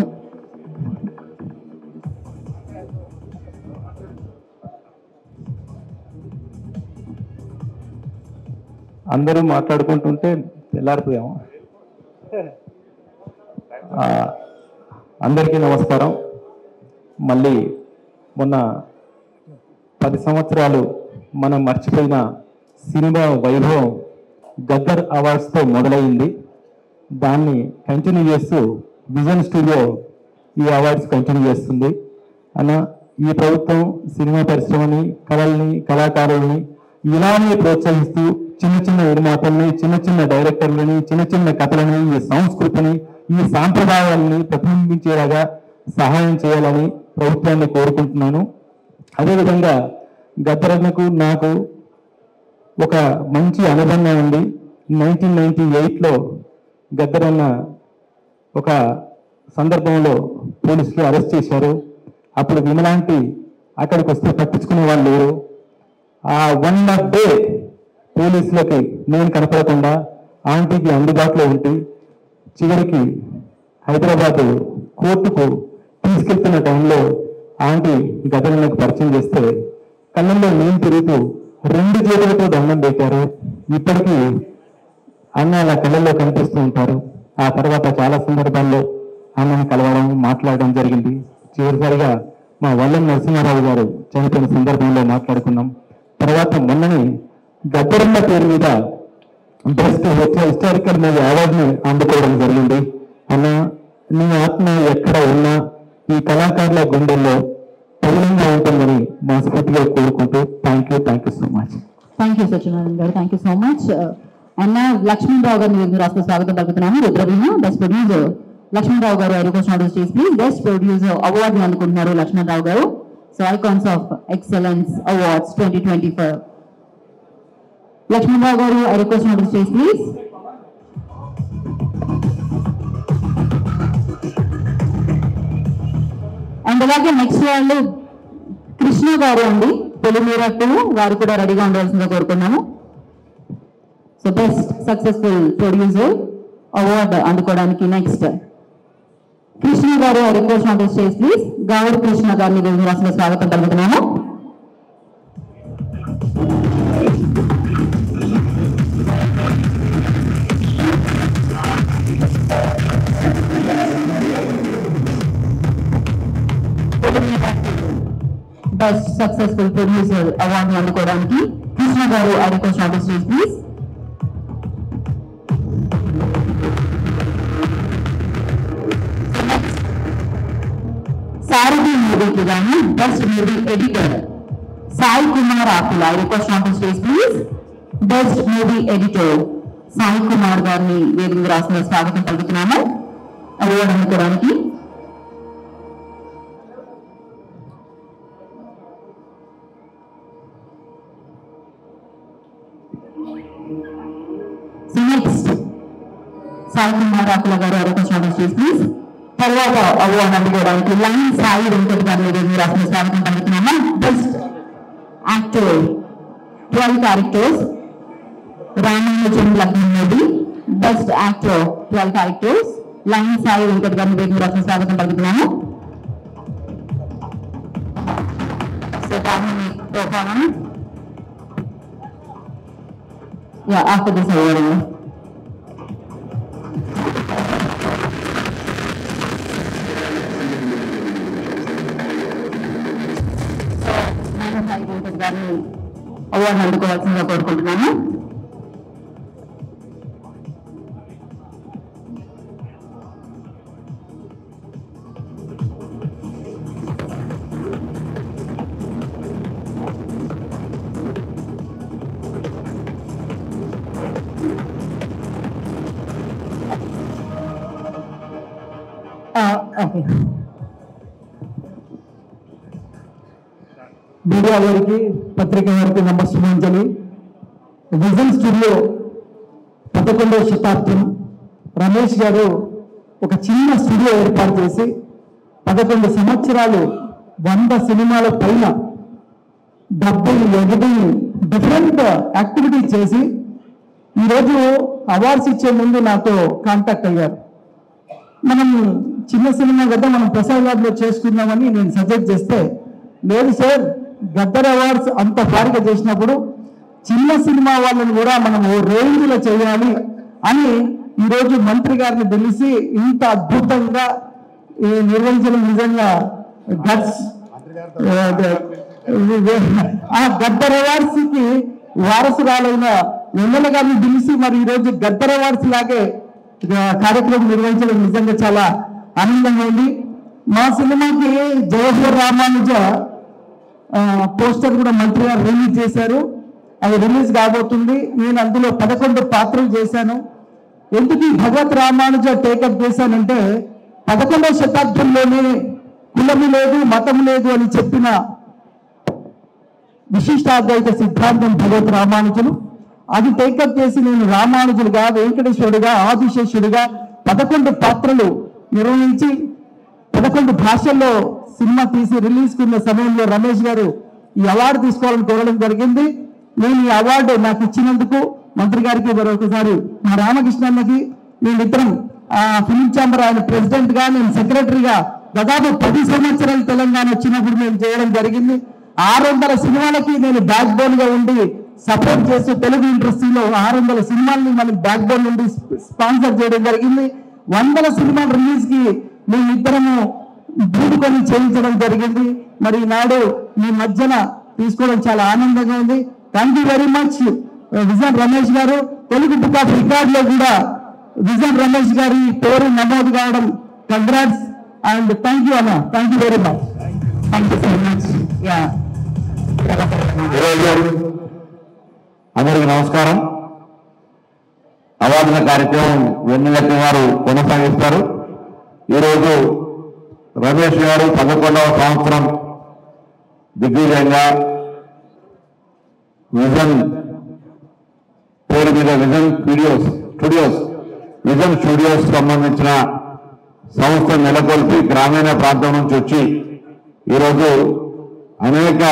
అందరూ మాట్లాడుకుంటుంటే తెల్లారిపోయాము. అందరికీ నమస్కారం. మళ్ళీ మొన్న 10 సంవత్సరాలు మనం మర్చిపోయిన సినిమా వైభవం గద్దర్ అవార్డ్స్తో మొదలైంది. దాన్ని కంటిన్యూ చేస్తూ విజన్ స్టూడియో ఈ అవార్డ్స్ కంటిన్యూ చేస్తుంది. అన్న ఈ ప్రభుత్వం సినిమా పరిశ్రమని, కళల్ని, కళాకారుల్ని ఇలానే ప్రోత్సహిస్తూ చిన్న చిన్న నిర్మాతల్ని, చిన్న చిన్న డైరెక్టర్లని, చిన్న చిన్న కథలని, ఈ సంస్కృతిని, ఈ సాంప్రదాయాలని ప్రతిబింబించేలాగా సహాయం చేయాలని ప్రభుత్వాన్ని కోరుకుంటున్నాను. అదేవిధంగా గద్దరన్నకు నాకు ఒక మంచి అనుబంధం ఉంది. 1998లో గద్దరన్న ఒక సందర్భంలో పోలీసులు అరెస్ట్ చేశారు. అప్పుడు విమలాంటి అక్కడికి వస్తే పట్టించుకునే వాళ్ళు లేరు. ఆ 1 డే పోలీసులకి నేను కనపడకుండా ఆంటీకి అందుబాటులో ఉండి చివరికి హైదరాబాద్ కోర్టుకు తీసుకెళ్తున్న టైంలో ఆంటీ గద్దరన్నకు పరిచయం చేస్తే కళ్ళల్లో నీళ్ళు తిరుగుతూ 2 చేతులతో దండం పెట్టారు. ఇప్పటికీ అన్న అలా కళ్ళల్లో కనిపిస్తూ ఉంటారు. ఆ తర్వాత చాలా సందర్భాల్లో అన్నని కలవడం, మాట్లాడడం జరిగింది. చివరిసారిగా మా వల్లం నరసింహారావు గారు చనిపోయిన సందర్భంలో మాట్లాడుకున్నాం. తర్వాత మొన్నని గద్దరన్న పేరు మీద బెస్ట్ హిస్టారికల్ మూవీ అవార్డుని అందుకోవడం జరిగింది. అన్న నీ ఆత్మ ఎక్కడ ఉన్నా ఈ కళాకారుల గుండెల్లో పౌరంగా ఉంటుందని మనస్ఫూర్తిగా కోరుకుంటూ thank you so much. Thank you Satyanarayana గారు, థ్యాంక్ యూ సో మచ్. అన్న లక్ష్మీరావు గారిని మీరు అసలు స్వాగతం పలుకుతున్నాము. రుద్రవీణ బెస్ట్ ప్రొడ్యూసర్ లక్ష్మీరావు గారు request not to stage please. Best producer award అందుకుంటున్నారు Lakshmi Rao గారు. So icons of excellence awards 2024. Lakshmi Rao గారు request not to stage please. And అలాగే నెక్స్ట్ వాళ్ళు కృష్ణ గారు అండి, పొలిమేరకు వారు కూడా రెడీగా ఉండాల్సిందిగా కోరుకున్నాము. So best successful producer award అందుకోవడానికి నెక్స్ట్ కృష్ణ గారు request not to stage please. Gaurav Krishna గారిని మీరు అసలు స్వాగతం పలుకుతున్నాము. బెస్ట్ సక్సెస్ఫుల్ ప్రొడ్యూసర్ అవార్డు అందుకోవడానికి కృష్ణ గారు request not to stage please. Sarathi మూవీకి గాను best movie editor Sai Kumar Akula request not to stage please. Best movie editor Sai Kumar గారిని వేదిక రాసిన స్వాగతం పలుకుతున్నాము అవార్డు అందుకోవడానికి. నెక్స్ట్ సాయి కుమార్ ఆకుల గారు request not to stage please. తర్వాత అవార్డు అందుకోవడానికి లైన్ సాయి వెంకట్ గారిని వేదిక రాసిన స్వాగతం పలుకుతున్నాము. Best actor 12 characters Ramanujam Lagnam movie. Best actor 12 characters line Sai Venkat గారిని వేదిక రాసిన స్వాగతం పలుకుతున్నాము. So performance. Yeah, after this award. Award అందుకోవాల్సిందిగా కోరుకుంటున్నాను. మీడియా వారికి పత్రిక వారికి నమస్సుమాంజలి. విజన్ స్టూడియో 11వ శతాబ్దం రమేష్ గారు ఒక చిన్న స్టూడియో ఏర్పాటు చేసి 11 సంవత్సరాలు 100 సినిమాల పైన డబ్బింగ్ ఎడిటింగ్ డిఫరెంట్ యాక్టివిటీస్ చేసి ఈరోజు అవార్డ్స్ ఇచ్చే ముందు నాతో కాంటాక్ట్ అయ్యారు. మనం చిన్న సినిమా కదా మనం ప్రసాద్ ల్యాబ్లో చేసుకుందామని నేను సజెస్ట్ చేస్తే, లేదు సార్ గద్దర్ అవార్డ్స్ అంత భారీగా చేసినప్పుడు చిన్న సినిమా వాళ్ళని కూడా మనం ఓ రేంజ్లో చేయాలి అని ఈరోజు మంత్రి గారిని పిలిచి ఇంత అద్భుతంగా నిర్వహించడం నిజంగా గట్స్. ఆ గద్దర్ అవార్డ్స్ కి వారసురాలైన ఎమ్మెల్యే గారిని పిలిచి మరి ఈరోజు గద్దర్ అవార్డ్స్ లాగే కార్యక్రమం నిర్వహించడం నిజంగా చాలా ఆనందంగా ఉంది. మా సినిమాకి జవహర్ రామానుజ పోస్టర్ కూడా మంత్రి గారు రిలీజ్ చేశారు. అది రిలీజ్ కాబోతుంది. నేను అందులో 11 పాత్రలు చేశాను. ఎందుకు ఈ భగవత్ రామానుజ టేకప్ చేశానంటే 11వ శతాబ్దంలోనే కులము లేదు మతం లేదు అని చెప్పిన విశిష్టాద్వైత సిద్ధాంతం భగవత్ రామానుజులు. అది టేకప్ చేసి నేను రామానుజులుగా, వెంకటేశ్వరుడిగా, ఆదిశేషుడిగా 11 పాత్రలు నిర్వహించి 11 భాషల్లో సినిమా తీసి రిలీజ్ కున్న సమయంలో రమేష్ గారు ఈ అవార్డు తీసుకోవాలని కోరడం జరిగింది. నేను ఈ అవార్డు నాకు ఇచ్చినందుకు మంత్రి గారికి మరొకసారి, మా రామకృష్ణన్నకి, మేమిద్దరం ఫిలిం ఛాంబర్ ఆయన ప్రెసిడెంట్ గా, నేను సెక్రటరీగా దాదాపు 10 సంవత్సరాలు తెలంగాణ వచ్చినప్పుడు మేము చేయడం జరిగింది. 600 సినిమాలకి నేను బ్యాక్ బోన్ గా ఉండి సపోర్ట్ చేస్తూ తెలుగు ఇండస్ట్రీలో 600 సినిమాల్ని మనం బ్యాక్ బోన్ నుండి స్పాన్సర్ చేయడం జరిగింది. 100 సినిమాల రిలీజ్ కి మేమిద్దరము బూడుకొని చేయించడం జరిగింది. మరి నాడు మీ మధ్యన తీసుకోవడం చాలా ఆనందంగా ఉంది. Thank you very much vision Ramesh గారు. తెలుగు బుక్ ఆఫ్ రికార్డ్ లో కూడా విజన్ రమేష్ గారి పేరు నమోదు కావడం కంగ్రాట్స్ అండ్ థ్యాంక్ యూ అన్న. Thank you very much. Thank you so much. అందరికీ నమస్కారం. అవార్డుల కార్యక్రమం వెన్నెలక్కి గారు కొనసాగిస్తారు. ఈరోజు రమేష్ గారు 11వ సంవత్సరం దిగ్విజయంగా విజన్ పేరు మీద విజన్ స్టూడియోస్ సంబంధించిన సంస్థ నెలకొల్పి గ్రామీణ ప్రాంతం నుంచి వచ్చి ఈరోజు అనేక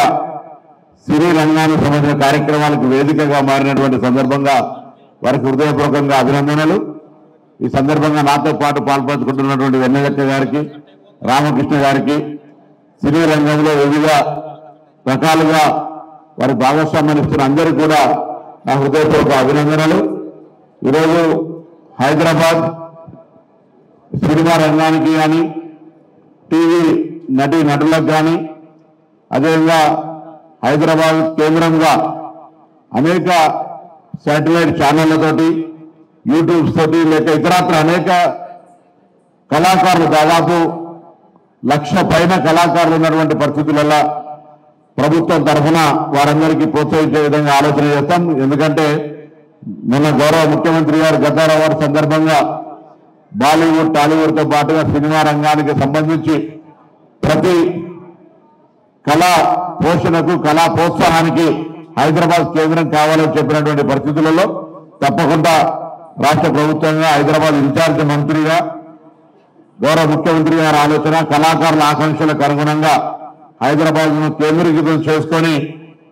సినీ రంగానికి సంబంధించిన కార్యక్రమాలకు వేదికగా మారినటువంటి సందర్భంగా వారికి హృదయపూర్వకంగా అభినందనలు. ఈ సందర్భంగా నాతో పాటు పాల్పంచుకుంటున్నటువంటి వెన్నెలక్క గారికి, రామకృష్ణ గారికి, సినీ రంగంలో వివిధ రకాలుగా వారి భాగస్వామ్యాన్ని ఇస్తున్న అందరికీ కూడా నా హృదయపూర్వక అభినందనలు. ఈరోజు హైదరాబాద్ సినిమా రంగానికి కానీ, టీవీ నటులకు కానీ, అదేవిధంగా హైదరాబాద్ కేంద్రంగా అనేక శాటిలైట్ ఛానళ్లతోటి, యూట్యూబ్స్ తోటి, లేక ఇతరత్ర అనేక కళాకారులు, దాదాపు 1,00,000 పైన కళాకారులు ఉన్నటువంటి పరిస్థితులలో ప్రభుత్వం తరఫున వారందరికీ ప్రోత్సహించే విధంగా ఆలోచన చేస్తాం. ఎందుకంటే మన గౌరవ ముఖ్యమంత్రి గారు గద్దర్ అవార్డు సందర్భంగా బాలీవుడ్, టాలీవుడ్తో పాటుగా సినిమా రంగానికి సంబంధించి ప్రతి కళా పోషణకు, కళా ప్రోత్సాహానికి హైదరాబాద్ కేంద్రం కావాలని చెప్పినటువంటి పరిస్థితులలో తప్పకుండా రాష్ట్ర ప్రభుత్వంగా హైదరాబాద్ ఇన్ఛార్జ్ మంత్రిగా గౌరవ ముఖ్యమంత్రి గారి ఆలోచన, కళాకారుల ఆకాంక్షలకు అనుగుణంగా హైదరాబాద్ ను కేంద్రీకృతం చేసుకొని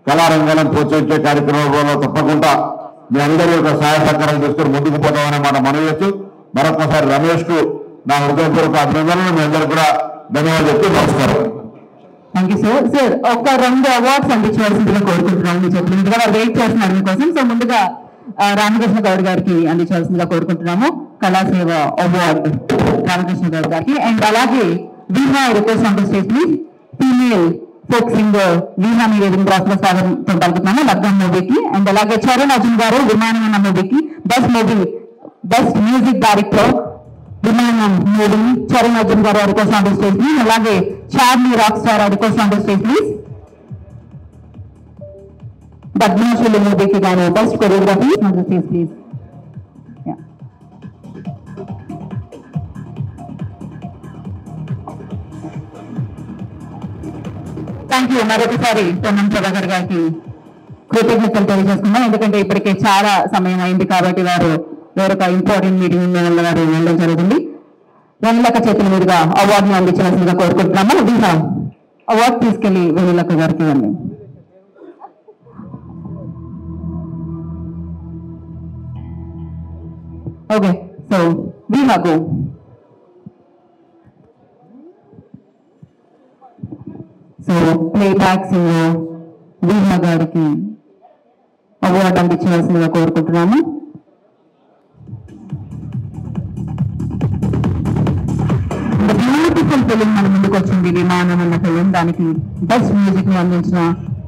కళారంగాలను ప్రోత్సహించే కార్యక్రమంలో తప్పకుండా మీ అందరి యొక్క సహాయ సహకారాలు తీసుకొని ముందుకు పోతామనే మాట మనవి చేస్తూ మరొకసారి రమేష్ కు నా హృదయపూర్వక అభినందనలు. మీ అందరూ కూడా ధన్యవాదాలు చెప్తూ నమస్కారం. Thank you sir. ఒక 2 అవార్డ్స్ అందించవలసిందిగా కోరుకుంటున్నాం. మీరు చెప్పినట్టుగా వారు వెయిట్ చేస్తున్నారు మీకోసం. సో ముందుగా రామకృష్ణ గౌడ్ గారికి అందించవలసిందిగా కోరుకుంటున్నాము కళాసేవ అవార్డ్ రామకృష్ణ గౌడ్ గారికి. అండ్ అలాగే Veeha request on the stage please. Female folk singer Veeha మీ వేదిక రాష్ట్ర స్వాగతం పలుకుతున్నాము లగ్నం మూవీకి. అండ్ అలాగే చరణ్ అర్జున్ గారు విమానం అన్న మూవీకి best music director Vimanam movie Charan Arjun గారు request on the stage please. అలాగే Charlie rock star request on the stage please. Padmasheela మూవీకి గాను best choreography on the stage please. Thank you. మరొకసారి పొన్నం ప్రభాకర్ గారికి కృతజ్ఞతలు తెలియజేసుకున్నాం. ఎందుకంటే ఇప్పటికే చాలా సమయం అయింది కాబట్టి వారు వేరొక ఇంపార్టెంట్ మీటింగ్ ఉన్న వల్ల వారు వెళ్ళడం జరుగుతుంది. వెన్నెలక్క చేతుల మీదుగా అవార్డుని అందించవలసిందిగా కోరుకుంటున్నాము. వీహా అవార్డు తీసుకెళ్లి వెన్నెలక్క గారికి ఇవ్వండి. ఓకే, సో వీహాకు సో ప్లేబ్యాక్ సింగర్ వీహా గారికి అవార్డు అందించవలసిందిగా కోరుకుంటున్నాము. బ్యూటిఫుల్ ఫిలిం మన ముందుకు వచ్చింది విమానం అన్న ఫిలిం. దానికి బెస్ట్ మ్యూజిక్ ని అందించిన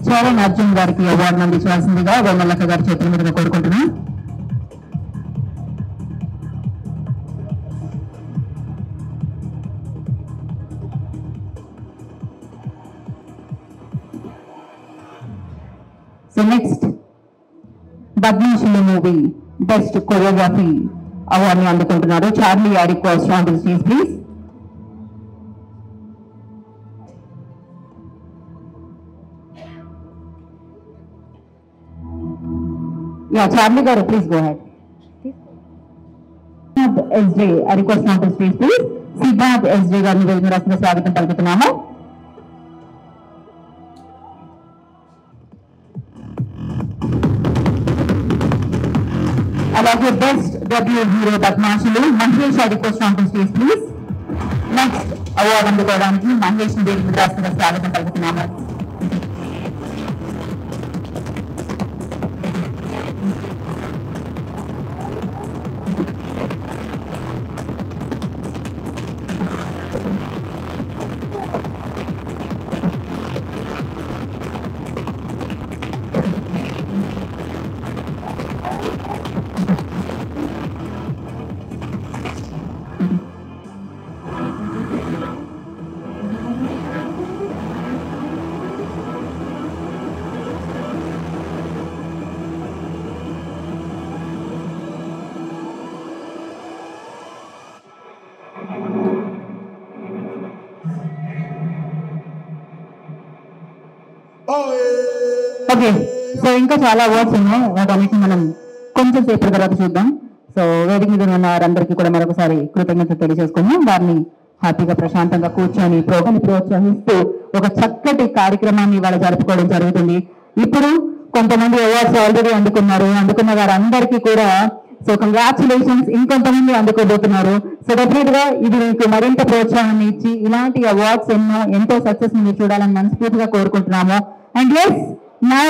చరణ్ అర్జున్ గారికి అవార్డు అందించవలసిందిగా వెన్నెలక్క గారి చేతుల మీదుగా కోరుకుంటున్నాం. So next Padmasheela movie best choreography అవార్డుని అందుకుంటున్నారు Charlie. I request on the stage please. Yeah Charlie గారు please go head. SJ I request on the stage please. Siddharth SJ గారిని వేదిక రాష్ట్ర స్వాగతం పలుకుతున్నాము. అలాగే best W hero Padmashulu Mahesh I request on the stage please. Next award అందుకోవడానికి మహేష్ వేదిక రాష్ట్ర స్వాగతం పలుకుతున్నాము. ఓకే, సో ఇంకా చాలా అవార్డ్స్ ఉన్నాయి. వాటన్నిటిని మనం కొంచెం సేపటి తర్వాత చూద్దాం. సో వేదిక మీద ఉన్న వారందరికీ కూడా మరొకసారి కృతజ్ఞతలు తెలియజేసుకున్నాం. వారిని హ్యాపీగా ప్రశాంతంగా కూర్చొని ప్రోగ్రామ్ ప్రోత్సహిస్తూ ఒక చక్కటి కార్యక్రమాన్ని ఇవాళ జరుపుకోవడం జరుగుతుంది. ఇప్పుడు కొంతమంది అవార్డ్స్ ఆల్రెడీ అందుకున్న వారందరికీ కూడా సో కంగ్రాచులేషన్స్. ఇంకొంతమంది అందుకోబోతున్నారు. సో డెఫినెట్ గా ఇది మీకు మరింత ప్రోత్సాహాన్ని ఇచ్చి ఇలాంటి అవార్డ్స్ ఎంతో సక్సెస్ మీరు చూడాలని మనస్ఫూర్తిగా కోరుకుంటున్నాము. అండ్ yes, now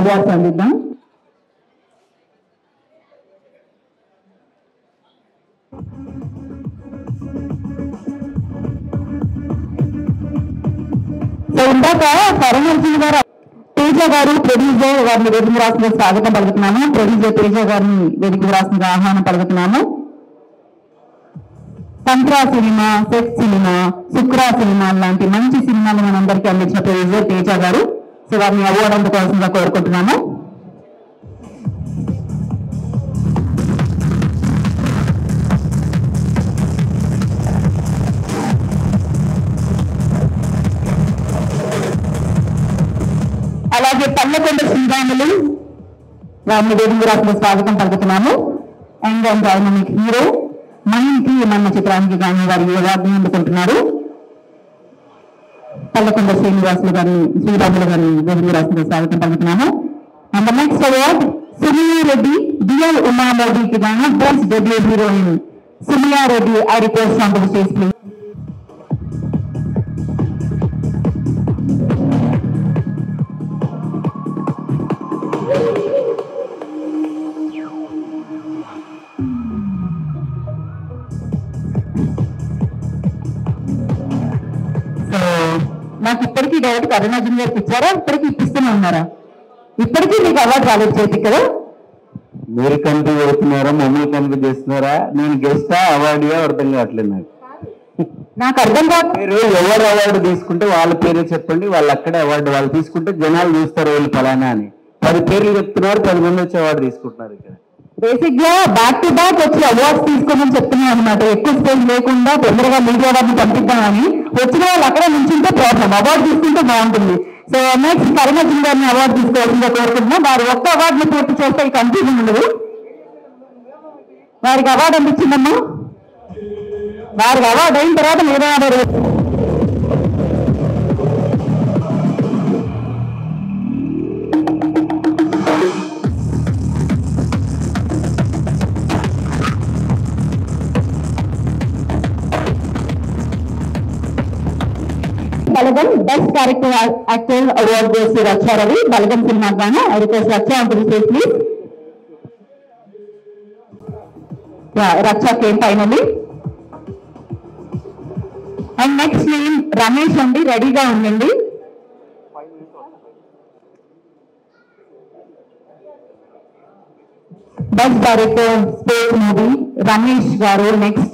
అవార్డ్స్ అందిద్దాం. సో ఇందాక కరుణార్జున్ గారు తేజ గారు ప్రొడ్యూసర్ వారిని వేదిక రాసిన స్వాగతం పలుకుతున్నాము. ప్రొడ్యూసర్ తేజ గారిని వేదిక రాసిన ఆహ్వానం పలుకుతున్నాము. తంత్రా సినిమా, సెట్ సినిమా, శుక్ర సినిమా లాంటి మంచి సినిమాలు మనందరికీ అందించిన ప్రొడ్యూసర్ తేజ గారు. సో వారిని అవార్డు అందుకోవాల్సిందిగా కోరుకుంటున్నాము. అలాగే పల్లకొండ శ్రీరాములు వారిని వేదిక రాసిన స్వాగతం పలుకుతున్నాము. యంగ్ అండ్ డైనమిక్ హీరో మైండ్కి మన చిత్రానికి కానీ వారి అవార్డుని అందుకుంటున్నారు. పల్లకొండ శ్రీనివాసులు గారిని శ్రీరాములు గారిని వేదిక రాసిన స్వాగతం పలుకుతున్నాము. And next award Sumiya Reddy డిఎల్ ఉమామోదీకి గాను best debut heroine Sumiya Reddy. I request on to the stage please. నాకు ఇప్పటికీ డైరెక్ట్ అరుణార్జున్ గారికి ఇచ్చారా? ఇప్పటికీ ఇప్పిస్తూనే ఉన్నారా? ఇప్పటికీ మీకు అవార్డు రాలేదు చేతికి కదా? మీరు కనిపి పెడుతున్నారా, మమ్మల్ని కనిపి చేస్తున్నారా? నేను గెస్టా అవార్డుగా అర్థం కావట్లేదు నాకు అర్థం కాదు. మీరు ఎవరు అవార్డు తీసుకుంటే వాళ్ళ పేరే చెప్పండి, వాళ్ళు అక్కడే అవార్డు వాళ్ళు తీసుకుంటే జనాలు చూస్తారు వీళ్ళు ఫలానా అని. 10 పేర్లు చెప్తున్నారు, 10 మంది వచ్చి అవార్డు తీసుకుంటున్నారు. ఇక్కడ బేసిక్ గా బ్యాక్ టు బ్యాక్ వచ్చి అవార్డ్స్ తీసుకోమని చెప్తున్నాం అనమాట. ఎక్కువ స్పేస్ లేకుండా తొందరగా మీడియా వారిని పంపిద్దామని. వచ్చిన వాళ్ళు అక్కడే నుంచుంటే ప్రాబ్లం, అవార్డు తీసుకుంటే బాగుంటుంది. సో నెక్స్ట్ కరుణార్జున్ గారిని అవార్డు తీసుకోవాల్సిందిగా కోరుకుంటున్నాం. వారు ఒక్క అవార్డుని పూర్తి చేస్తే ఈ కన్ఫ్యూజన్ ఉండదు. వారికి అవార్డు అందించిందమ్మా. వారికి అవార్డు అయిన తర్వాత లేదా Balagam best character actor award goes to Raksha Ravi. Balagam cinema గాను I request Raksha on to the stage please. Raksha came finally. And next name Ramesh అండి, రెడీగా ఉండండి. Best director space movie Ramesh garu. Next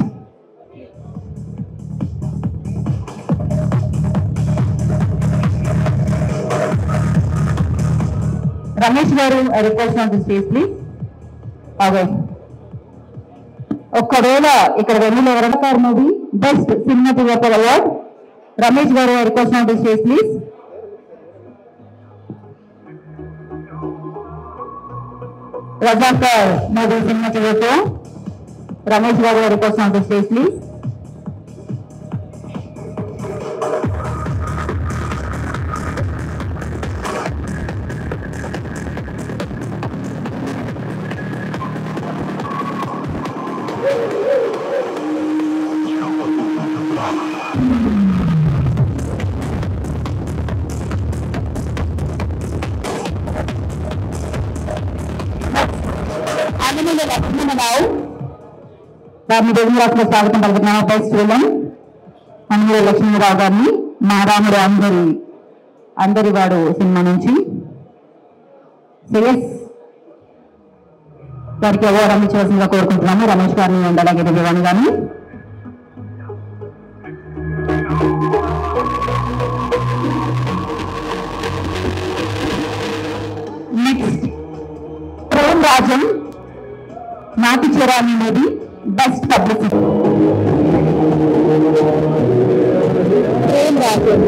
Ramesh garu I request on the stage please. Okay, ఒక్కవేళ ఇక్కడ వెళ్ళి ఎవరైనా movie best cinematographer award Ramesh garu I request on the stage please. Razakar movie cinematographer Ramesh garu I request on the stage please. వారిని దేవుని రాష్ట్ర స్వాగతం పలుకుతున్నాము. బెస్ట్ విలన్ అన్నమూరి లక్ష్మీరావు గారిని మా రాముడు అందరి వాడు సినిమా నుంచి సిఎస్ వారికి అవార్డు అందించవలసిందిగా కోరుకుంటున్నాము. రమేష్ గారిని అండ్ అలాగే దివ్యవాణి గారిని. నెక్స్ట్ ప్రేమ్ రాజన్ నాటి చెరాని movie best publicity. Prem Rajan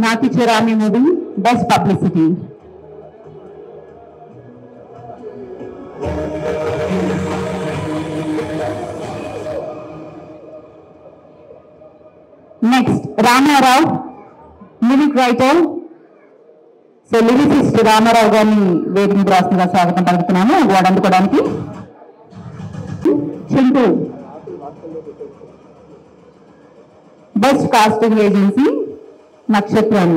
నాటి చెరాని movie best publicity. Next Ramarao lyric writer. So lyricist Ramarao గారిని వేదిక రాష్ట్రంగా స్వాగతం పలుకుతున్నాము అవార్డు అందుకోవడానికి. Chintu best casting agency Nakshatram.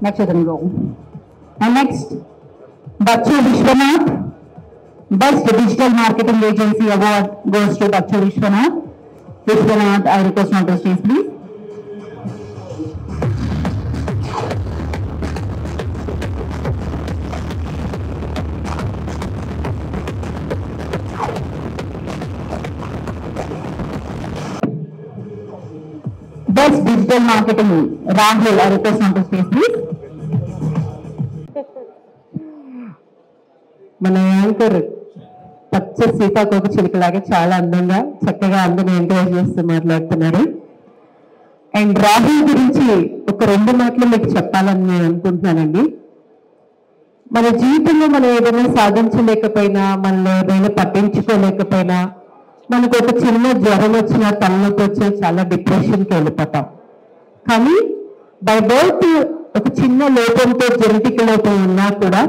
Nakshatram role. And next, Bachu Vishwanath. Best Digital Marketing Agency Award goes to Bachu Vishwanath. Vishwanath, I request on the stage, please. Best Digital Marketing, Rahul, I request on the stage, please. మన anchor పచ్చ సీతాకోక చిలుకలాగా చాలా అందంగా చక్కగా అందరిని encourage చేస్తూ మాట్లాడుతున్నారు. And Rahul గురించి ఒక 2 మాటలు మీకు చెప్పాలని నేను అనుకుంటున్నానండి. మన జీవితంలో మనం ఏదైనా సాధించలేకపోయినా, మనలో ఏదైనా పట్టించుకోలేకపోయినా, మనకు ఒక చిన్న జ్వరం వచ్చినా, తలనొప్పి వచ్చినా చాలా డిప్రెషన్కి వెళ్ళిపోతాం. కానీ బై బర్త్ ఒక చిన్న లోపంతో జెనెటిక్ లోపం ఉన్నా కూడా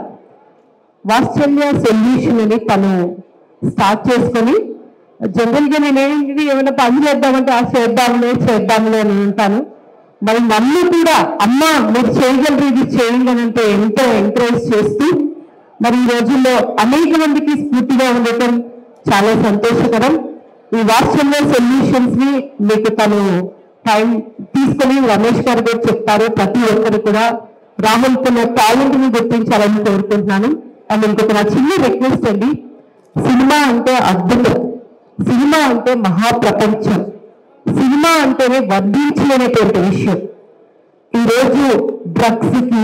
వాత్సల్య సొల్యూషన్ అని తను స్టార్ట్ చేసుకొని, జనరల్గా నేనేంటి ఏమైనా పని చేద్దామంటే ఆ చేద్దాంలే అని ఉంటాను. మరి నన్ను కూడా అమ్మ మీరు చేయగలరు, ఇది చేయండి అని అంటే ఎంతో ఎంకరేజ్ చేస్తూ మరి ఈ రోజుల్లో అనేక మందికి స్ఫూర్తిగా ఉండటం చాలా సంతోషకరం. ఈ వాత్సల్య సొల్యూషన్స్ ని మీకు తను టైం తీసుకొని రమేష్ గారు కూడా చెప్తారు. ప్రతి ఒక్కరు కూడా రాహుల్ తన టాలెంట్ ని గుర్తించాలని కోరుకుంటున్నాను. అండ్ ఇంకొక నా చిన్న రిక్వెస్ట్ అండి, సినిమా అంటే అద్భుతం, సినిమా అంటే మహాప్రపంచం, సినిమా అంటేనే వర్ణించలేనటువంటి విషయం. ఈరోజు డ్రగ్స్ కి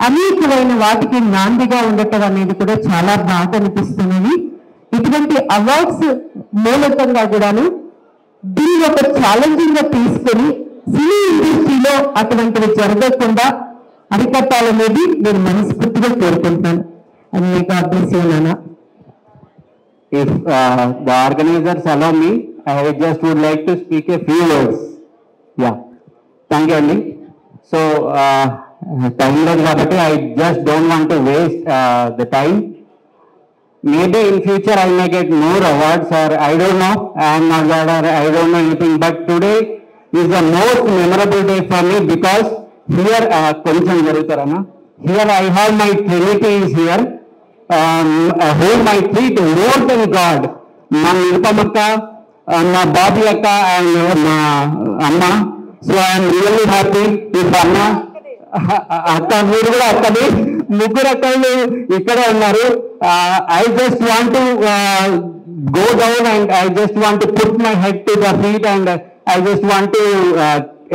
అనేకమైన వాటికి నాందిగా ఉండటం అనేది కూడా చాలా బాధ అనిపిస్తున్నది. ఇటువంటి అవార్డ్స్ మూలకంగా కూడాను దీన్ని ఒక ఛాలెంజింగ్ గా తీసుకొని సినీ ఇండస్ట్రీలో అటువంటివి జరగకుండా అరికట్టాలనేది నేను మనస్ఫూర్తిగా కోరుకుంటున్నాను. And may God bless you, Nana. If the organizers allow me, I just would like to speak a few words. Yeah. Thank you, Andy. So, time లేదు కాబట్టి I just don't want to waste the time. Maybe in future I may get more awards, or I don't know. I am not that, or I don't know anything. But today is the most memorable day for me because here, కొంచెం జరుగుతారన్నా. Here I have my Trinity is here. Whom I treat more than God. మా నిరుపమక్క, మా బాబీ అక్క and మా అమ్మ. So I'm really happy. ఇప్పుడు అమ్మ అక్క మీరు కూడా అక్కది, ముగ్గురు అక్కలు ఇక్కడే ఉన్నారు. I just want to go down and I just want to put my head to the feet and I just want to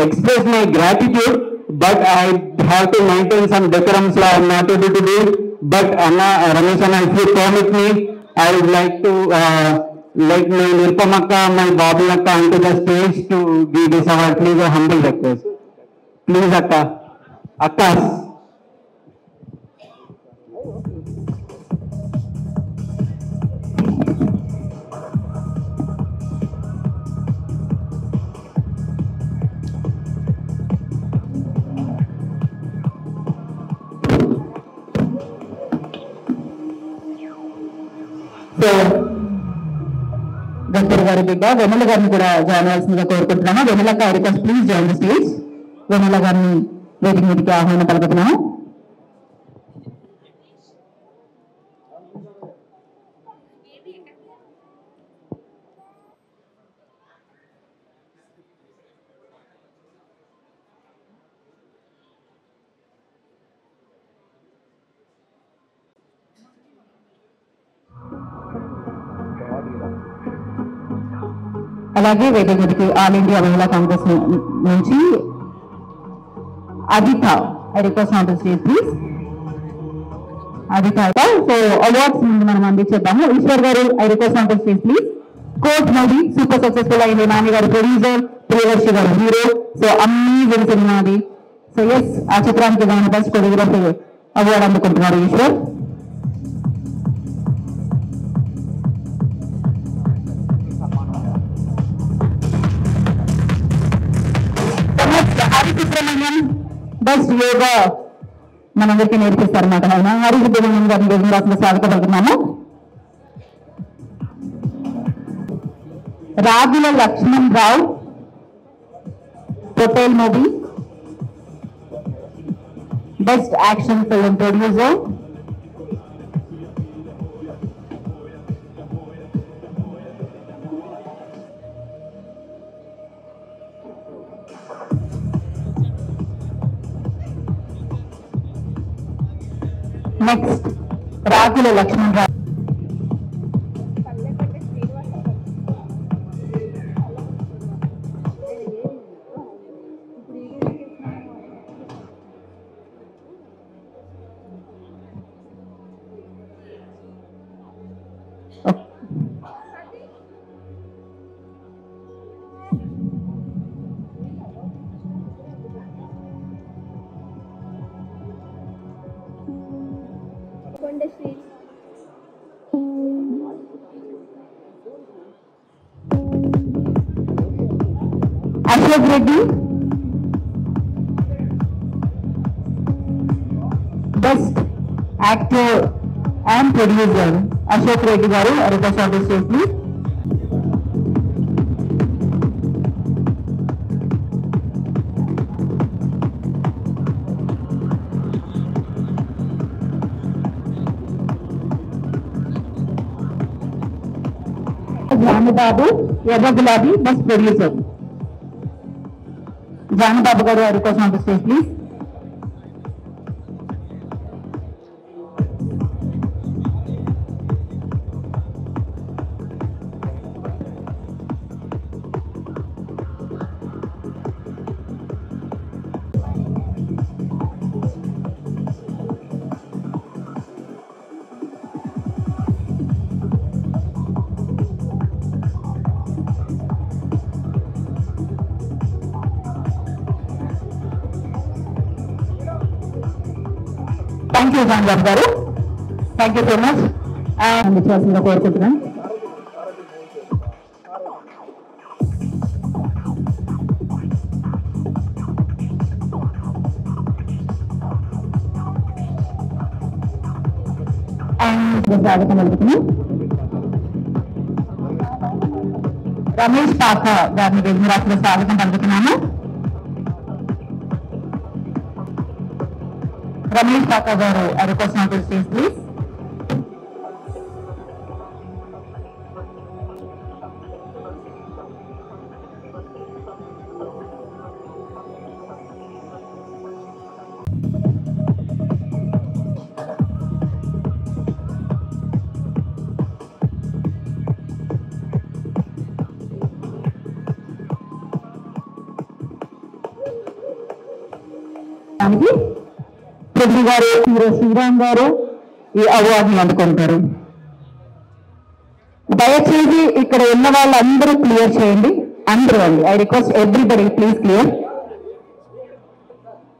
express my gratitude. But I have to maintain some decorum, so I am not able to do it. But Anna, Ramesh Anna, if you permit me, I would like to like my Nirpamakka, my Babu Akka onto the stage to give this award. Please, a humble request. Please, Akka. Akkas. So doctor గారి బిడ్డ వెన్నెల గారిని కూడా join అవ్వాల్సిందిగా కోరుకుంటున్నాము. వెన్నెల గారి request, please join the stage. Vennela గారిని వేదిక మీదకి ఆహ్వానం పలుకుతున్నాము. అలాగే వేదిక మీదకి ఆల్ ఇండియా మహిళా కాంగ్రెస్ నుంచి Aditha, I request on to stage please. Aditha, so awards ముందు మనం అందించేద్దాము. Eshwar garu, I request on to stage please. Coach movie super successful అయింది. Nani garu producer, Priyadarshi garu hero. So amazing cinema అది. సో ఎస్, ఆ చిత్రానికి గాను బెస్ట్ కొరియోగ్రఫీ అవార్డు అందుకుంటున్నారు ఈశ్వర్. హరిసుబ్రహ్మణ్యం బెస్ట్ యోగా మనందరికీ నేర్పిస్తారన్నమాట. ఆయన హరిసుబ్రహ్మణ్యం గారిని రాసిన స్వాగతం పలుకుతున్నాము. Ragula Lakshman Rao, hotel movie. Best action film producer, next Rakula Lakshman Rao, Ashok Reddy, best actor and producer Ashok Reddy garu request of the stage please. Janababu Erra Gulabi best producer, Janababu garu request of the stage please. Thank you Janababu garu, thank you so much. అందించాల్సిందిగా కోరుకుంటున్నాను. స్వాగతం పలుకుతున్నాం. రమేష్ పాక గారిని వెలుగురాకులో స్వాగతం పలుకుతున్నాము. రమేష్ పాక గారు request of the stage please. Prithvi గారు, హీరో శ్రీరామ్ గారు ఈ అవార్డుని అందుకుంటారు. దయచేసి ఇక్కడ ఉన్న వాళ్ళందరూ క్లియర్ చేయండి, అందరూ అండి. I request everybody please clear.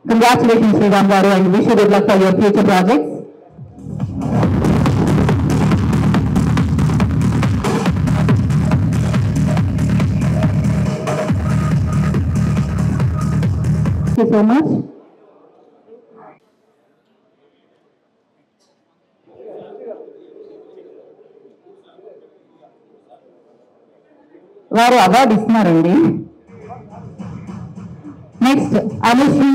Congratulation Sriram garu and wish you good luck for your future projects. Thank you so much. వారు అవార్డు ఇస్తున్నారండి. నెక్స్ట్ అనుశ్రీ,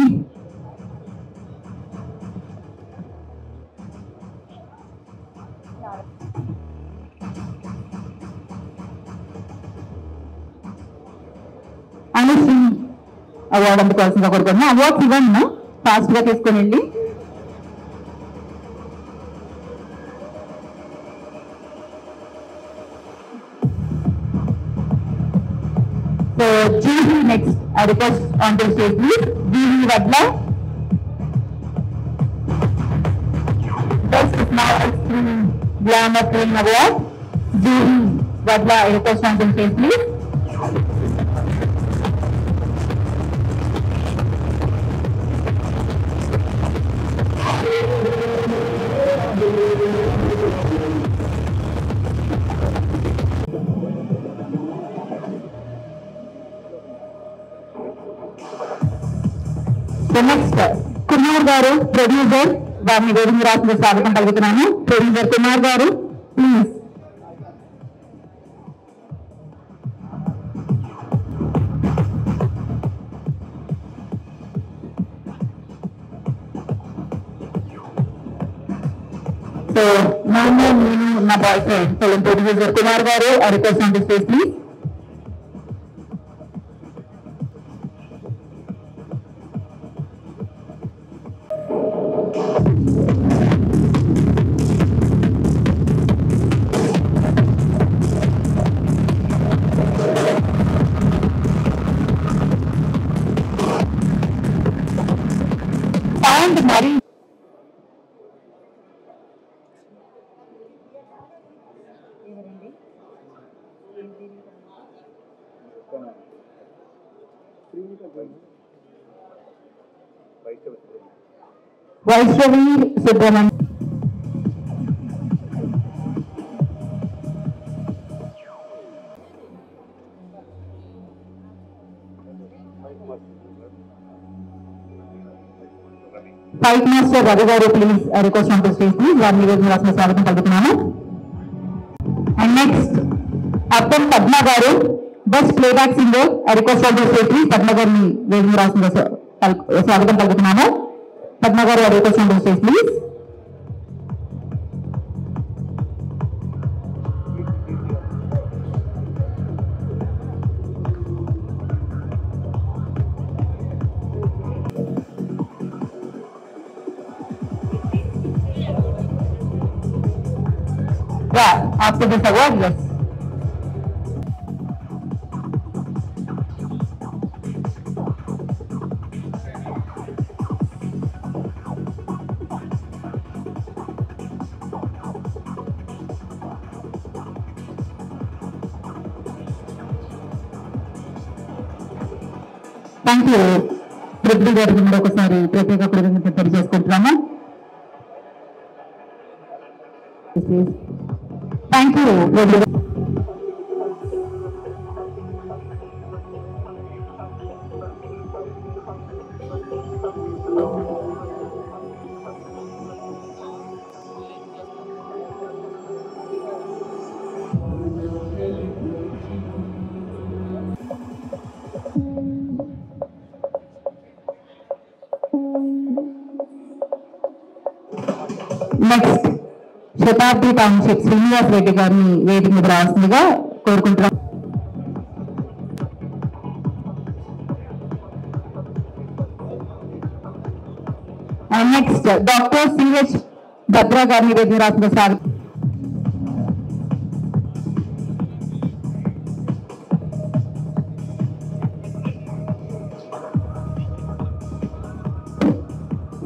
అనుశ్రీ అవార్డు అందుకోవాల్సిందిగా కోరుకుంటున్నా. అవార్డ్స్ ఇవ్వండి, ఫాస్ట్ గా తీసుకొని వెళ్ళి. So GV next, I request on the stage please. GV Vadla, best small screen glamour film award. GV Vadla, I request on the stage please. Next Kumar గారు producer, వారిని వేదిక రాసిన స్వాగతం పలుకుతున్నాను. ప్రొడ్యూసర్ కుమార్ గారు please. my boyfriend, film producer Kumar Garu. I request on the stage, please. And Mary. Vaishnavi Subramanian. Fight Master Ravi Garu, please request on the stage, please. Varni Vedu Rasna Swagatam Palukutunnamu. And next, Appam Padma Garu, best playback singer. I request on the stage, please. Padma Garu Vedu Rasna Swagatam Palukutunnamu. Padma Garu, I request on the stage, please. Yeah, after this award, yes. Thank you. Prithvi garu ఒకసారి ప్రత్యేక కృతజ్ఞతలు తెలియజేసుకుంటున్నాము. Thank you. Next. Shatabdi township Srinivas Reddy గారిని వేదిక మీద రావాల్సిందిగా కోరుకుంటున్నాం. And next doctor CH Bhadra గారిని వేదిక రాసిన స్వాగతం.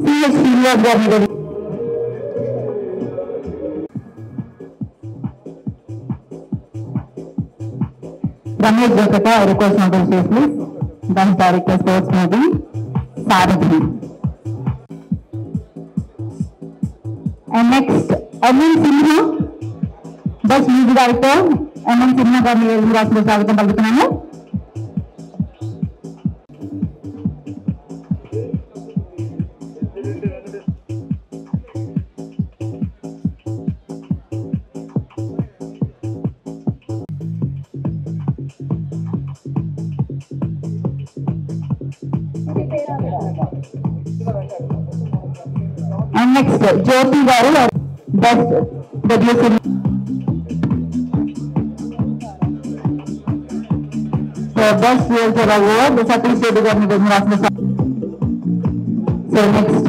సిహెచ్ శ్రీనివాస్ గారిని Ramesh Jakata, I request on the stage, please. Dance Director Sports Movie, Sarathi. And next, Amin Sinha, Best Music Director, Amin Sinha గారిని వేదిక రాసిన స్వాగతం పలుకుతున్నాము. And next, Jyoti Garu, Best Producer. So, Best Realtor Award, Satish Reddy గారిని వేదిక రాసిన స్వాగతం. So, next.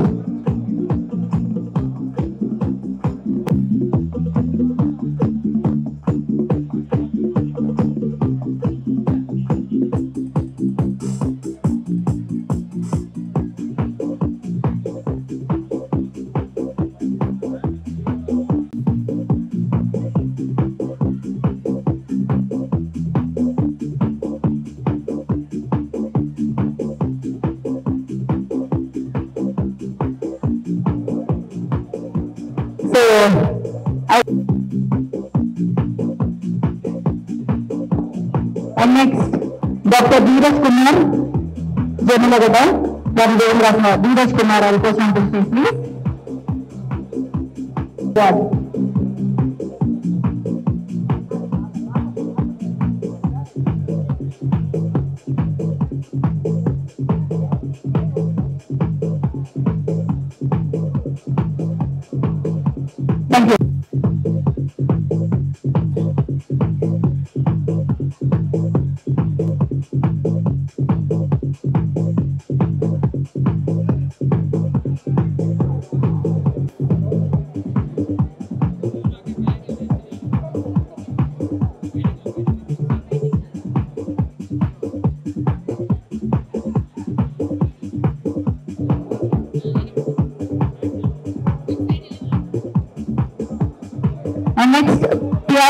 And next, Dr. Dheeraj Kumar, Jamilagada, Dheeraj Kumar, I request on the stage, please. Yeah. Thank you.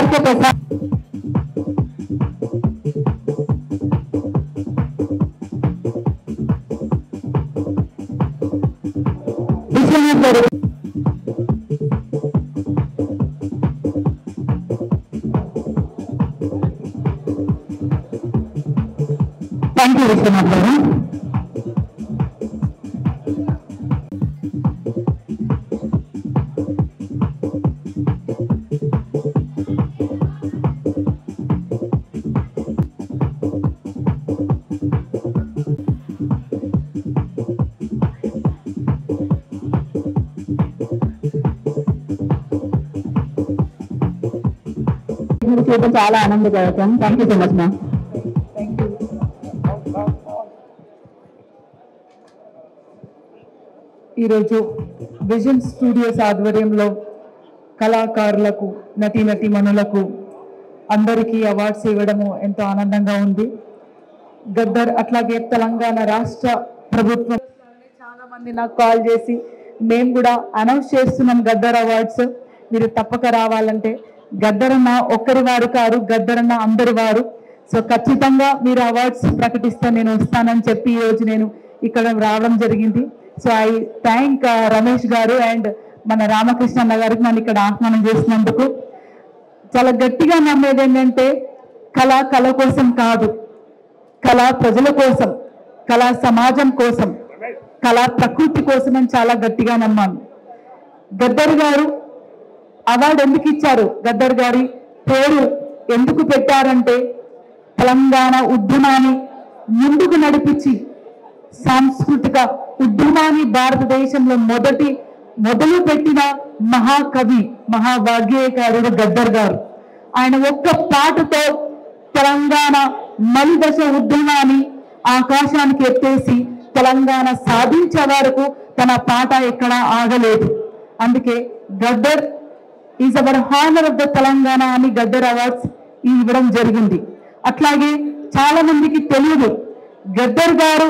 के प्रसाद विश्वनाथ गारू thank you Vishwanath गारू చూడటం చాలా ఆనందదాయకం. Thank you so much ma'am. ఈరోజు vision studios ఆధ్వర్యంలో కళాకారులకు నటీనటీమణులకు అందరికీ అవార్డ్స్ ఇవ్వడము ఎంతో ఆనందంగా ఉంది. గద్దర్ అట్లాగే తెలంగాణ రాష్ట్ర ప్రభుత్వం చాలా మంది నాకు కాల్ చేసి మేము కూడా అనౌన్స్ చేస్తున్నాం గద్దర్ అవార్డ్స్, మీరు తప్పక రావాలంటే. గద్దరన్న ఒక్కరి వారు కారు, గద్దరన్న అందరి వారు. సో ఖచ్చితంగా మీరు అవార్డ్స్ ప్రకటిస్తే నేను వస్తానని చెప్పి ఈరోజు నేను ఇక్కడ రావడం జరిగింది. సో ఐ థ్యాంక్ రమేష్ గారు అండ్ మన రామకృష్ణ అన్న గారికి నన్ను ఇక్కడ ఆహ్వానం చేసినందుకు. చాలా గట్టిగా నమ్మేది ఏంటంటే కళ కోసం కాదు, కళ ప్రజల కోసం, కళ సమాజం కోసం, కళ ప్రకృతి కోసం అని చాలా గట్టిగా నమ్మాను. గద్దర్ గారు అవార్డు ఎందుకు ఇచ్చారు, గద్దర్ గారి పేరు ఎందుకు పెట్టారంటే తెలంగాణ ఉద్యమాన్ని ముందుకు నడిపించి సాంస్కృతిక ఉద్యమాన్ని భారతదేశంలో మొదలు పెట్టిన మహాకవి, మహావాగ్గేయకారుడు గద్దర్ గారు. ఆయన ఒక్క పాటతో తెలంగాణ మలిదశ ఉద్యమాన్ని ఆకాశానికి ఎత్తేసి తెలంగాణ సాధించే వరకు తన పాట ఎక్కడా ఆగలేదు. అందుకే Gaddar is our honour of the Telangana అని గద్దర్ అవార్డ్స్ ఇవ్వడం జరిగింది. అట్లాగే చాలా మందికి తెలియదు, గద్దర్ గారు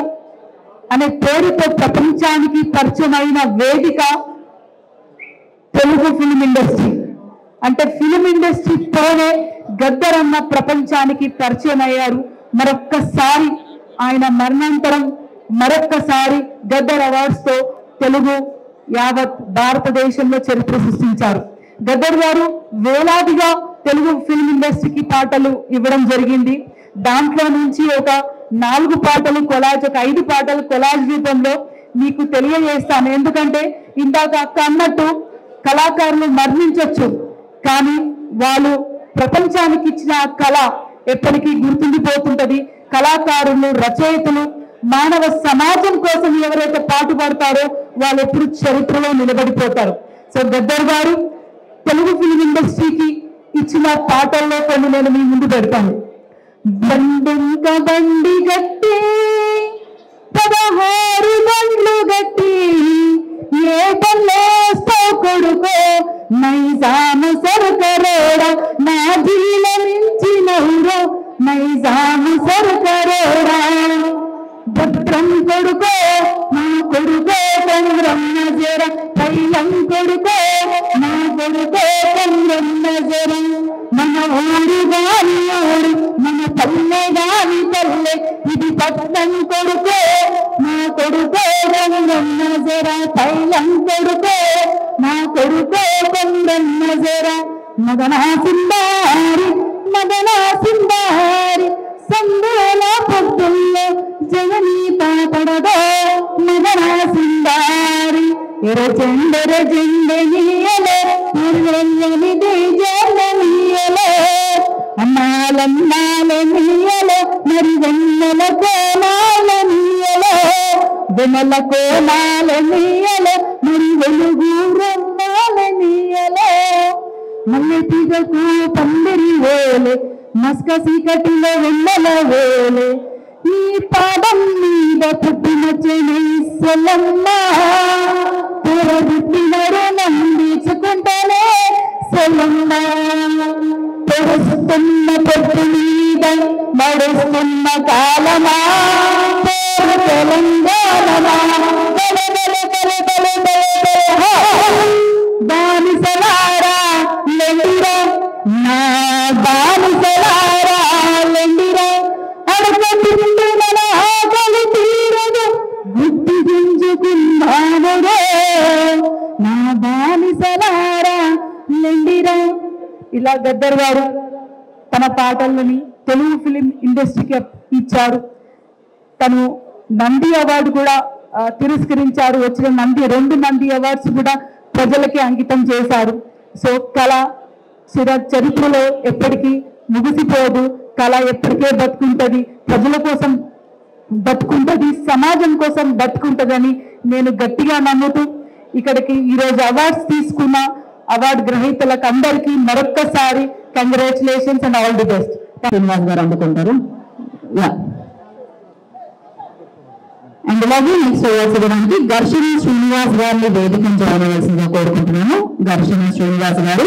అనే పేరుతో ప్రపంచానికి పరిచయమైన వేదిక తెలుగు ఫిలిం ఇండస్ట్రీ. అంటే ఫిలిం ఇండస్ట్రీతోనే గద్దర్ అన్న ప్రపంచానికి పరిచయం అయ్యారు. మరొక్కసారి ఆయన మరణాంతరం మరొక్కసారి గద్దర్ అవార్డ్స్ తో తెలుగు యావత్ భారతదేశంలో చరిత్ర సృష్టించారు. గద్దర్ గారు వేలాదిగా తెలుగు ఫిల్మ్ ఇండస్ట్రీకి పాటలు ఇవ్వడం జరిగింది. దాంట్లో నుంచి ఒక 4 పాటలు కొలాజ్, ఒక 5 పాటలు కొలాజ్ రూపంలో మీకు తెలియజేస్తాను. ఎందుకంటే ఇందాక అక్క అన్నట్టు కళాకారులు మరణించవచ్చు, కానీ వాళ్ళు ప్రపంచానికి ఇచ్చిన కళ ఎప్పటికీ గుర్తుండిపోతుంటది. కళాకారులు, రచయితలు, మానవ సమాజం కోసం ఎవరైతే పాటుపడతారో వాళ్ళు ఎప్పుడు చరిత్రలో నిలబడిపోతారు. సో గద్దర్ గారు తెలుగు ఫిలిం ఇండస్ట్రీకి ఇచ్చిన పాటల్లో కొన్ని నేను మీ ముందు పెడతాను. బండింక బండి గట్టి 16 బండ్లు గట్టి ఏ పల్లేస్తో కొడుకో నైజాము సరుకరోడా నా జీల మించినవురో నైజాము సరుకరోడా భద్రం కొడుకో నా కొడుకో చంద్రమ్మ జర పైలం కొడుకో నా కొడుకో చంద్రమ్మ జర మన ఊరు గాని ఊరు మన పల్లె గాని పల్లె ఇది పట్నం కొడుకో నా కొడుకో చంద్రమ్మ జర పైలం కొడుకో నా కొడుకో చంద్రమ్మ జర మదనా సింబారి మదనా సింబారి సందేల పొద్దుల్లో జగనీ పాపడదో మదనా సింబారి ఎరచెండెర జెండెనీయలే నిర్వెల్లని జననీయలే అమ్మాలమ్మాలనీయలే మరి వెన్నెల కోమాలనీయలే వెన్నెల కోమాలనీయలే మరి వెలుగు రమ్మాలనీయలే మల్లె తీగకు పందిరి వేలే మస్క సీకటిలో వెన్నెల వేలే ఈ పాదం మీద పుట్టిన చెనైసలమ్మ పుట్టిన రుణం తీర్చుకుంటానే సెలమ్మ పొడుస్తున్న పొట్టు మీద మడుస్తున్న కాలమా తెలంగాణమా బానిసలారా లెండిరా నా ఇలా గద్దర్ గారు తన పాటలని తెలుగు ఫిలిం ఇండస్ట్రీకి ఇచ్చారు. తను నంది అవార్డు కూడా తిరస్కరించారు. వచ్చిన 2 నంది అవార్డ్స్ కూడా ప్రజలకి అంకితం చేశారు. సో కళ చరిత్రలో ఎప్పటికీ ముగిసిపోదు. కళ ఎప్పటికే బతుకుంటది, ప్రజల కోసం బతుకుంటది, సమాజం కోసం బతుకుంటదని నేను గట్టిగా నమ్ముతూ ఇక్కడికి ఈరోజు అవార్డ్స్ తీసుకున్న అవార్డు గ్రహీతలకు అందరికీ మరొక్కసారి congratulations and all the best. Srinivas గారు అందుకుంటారు. అండ్ అలాగే నెక్స్ట్ అవార్డ్స్ ఇవ్వడానికి ఘర్షణ శ్రీనివాస్ గారిని వేదికను జాయిన్ అవ్వాల్సిందిగా కోరుకుంటున్నాను. ఘర్షణ శ్రీనివాస్ గారు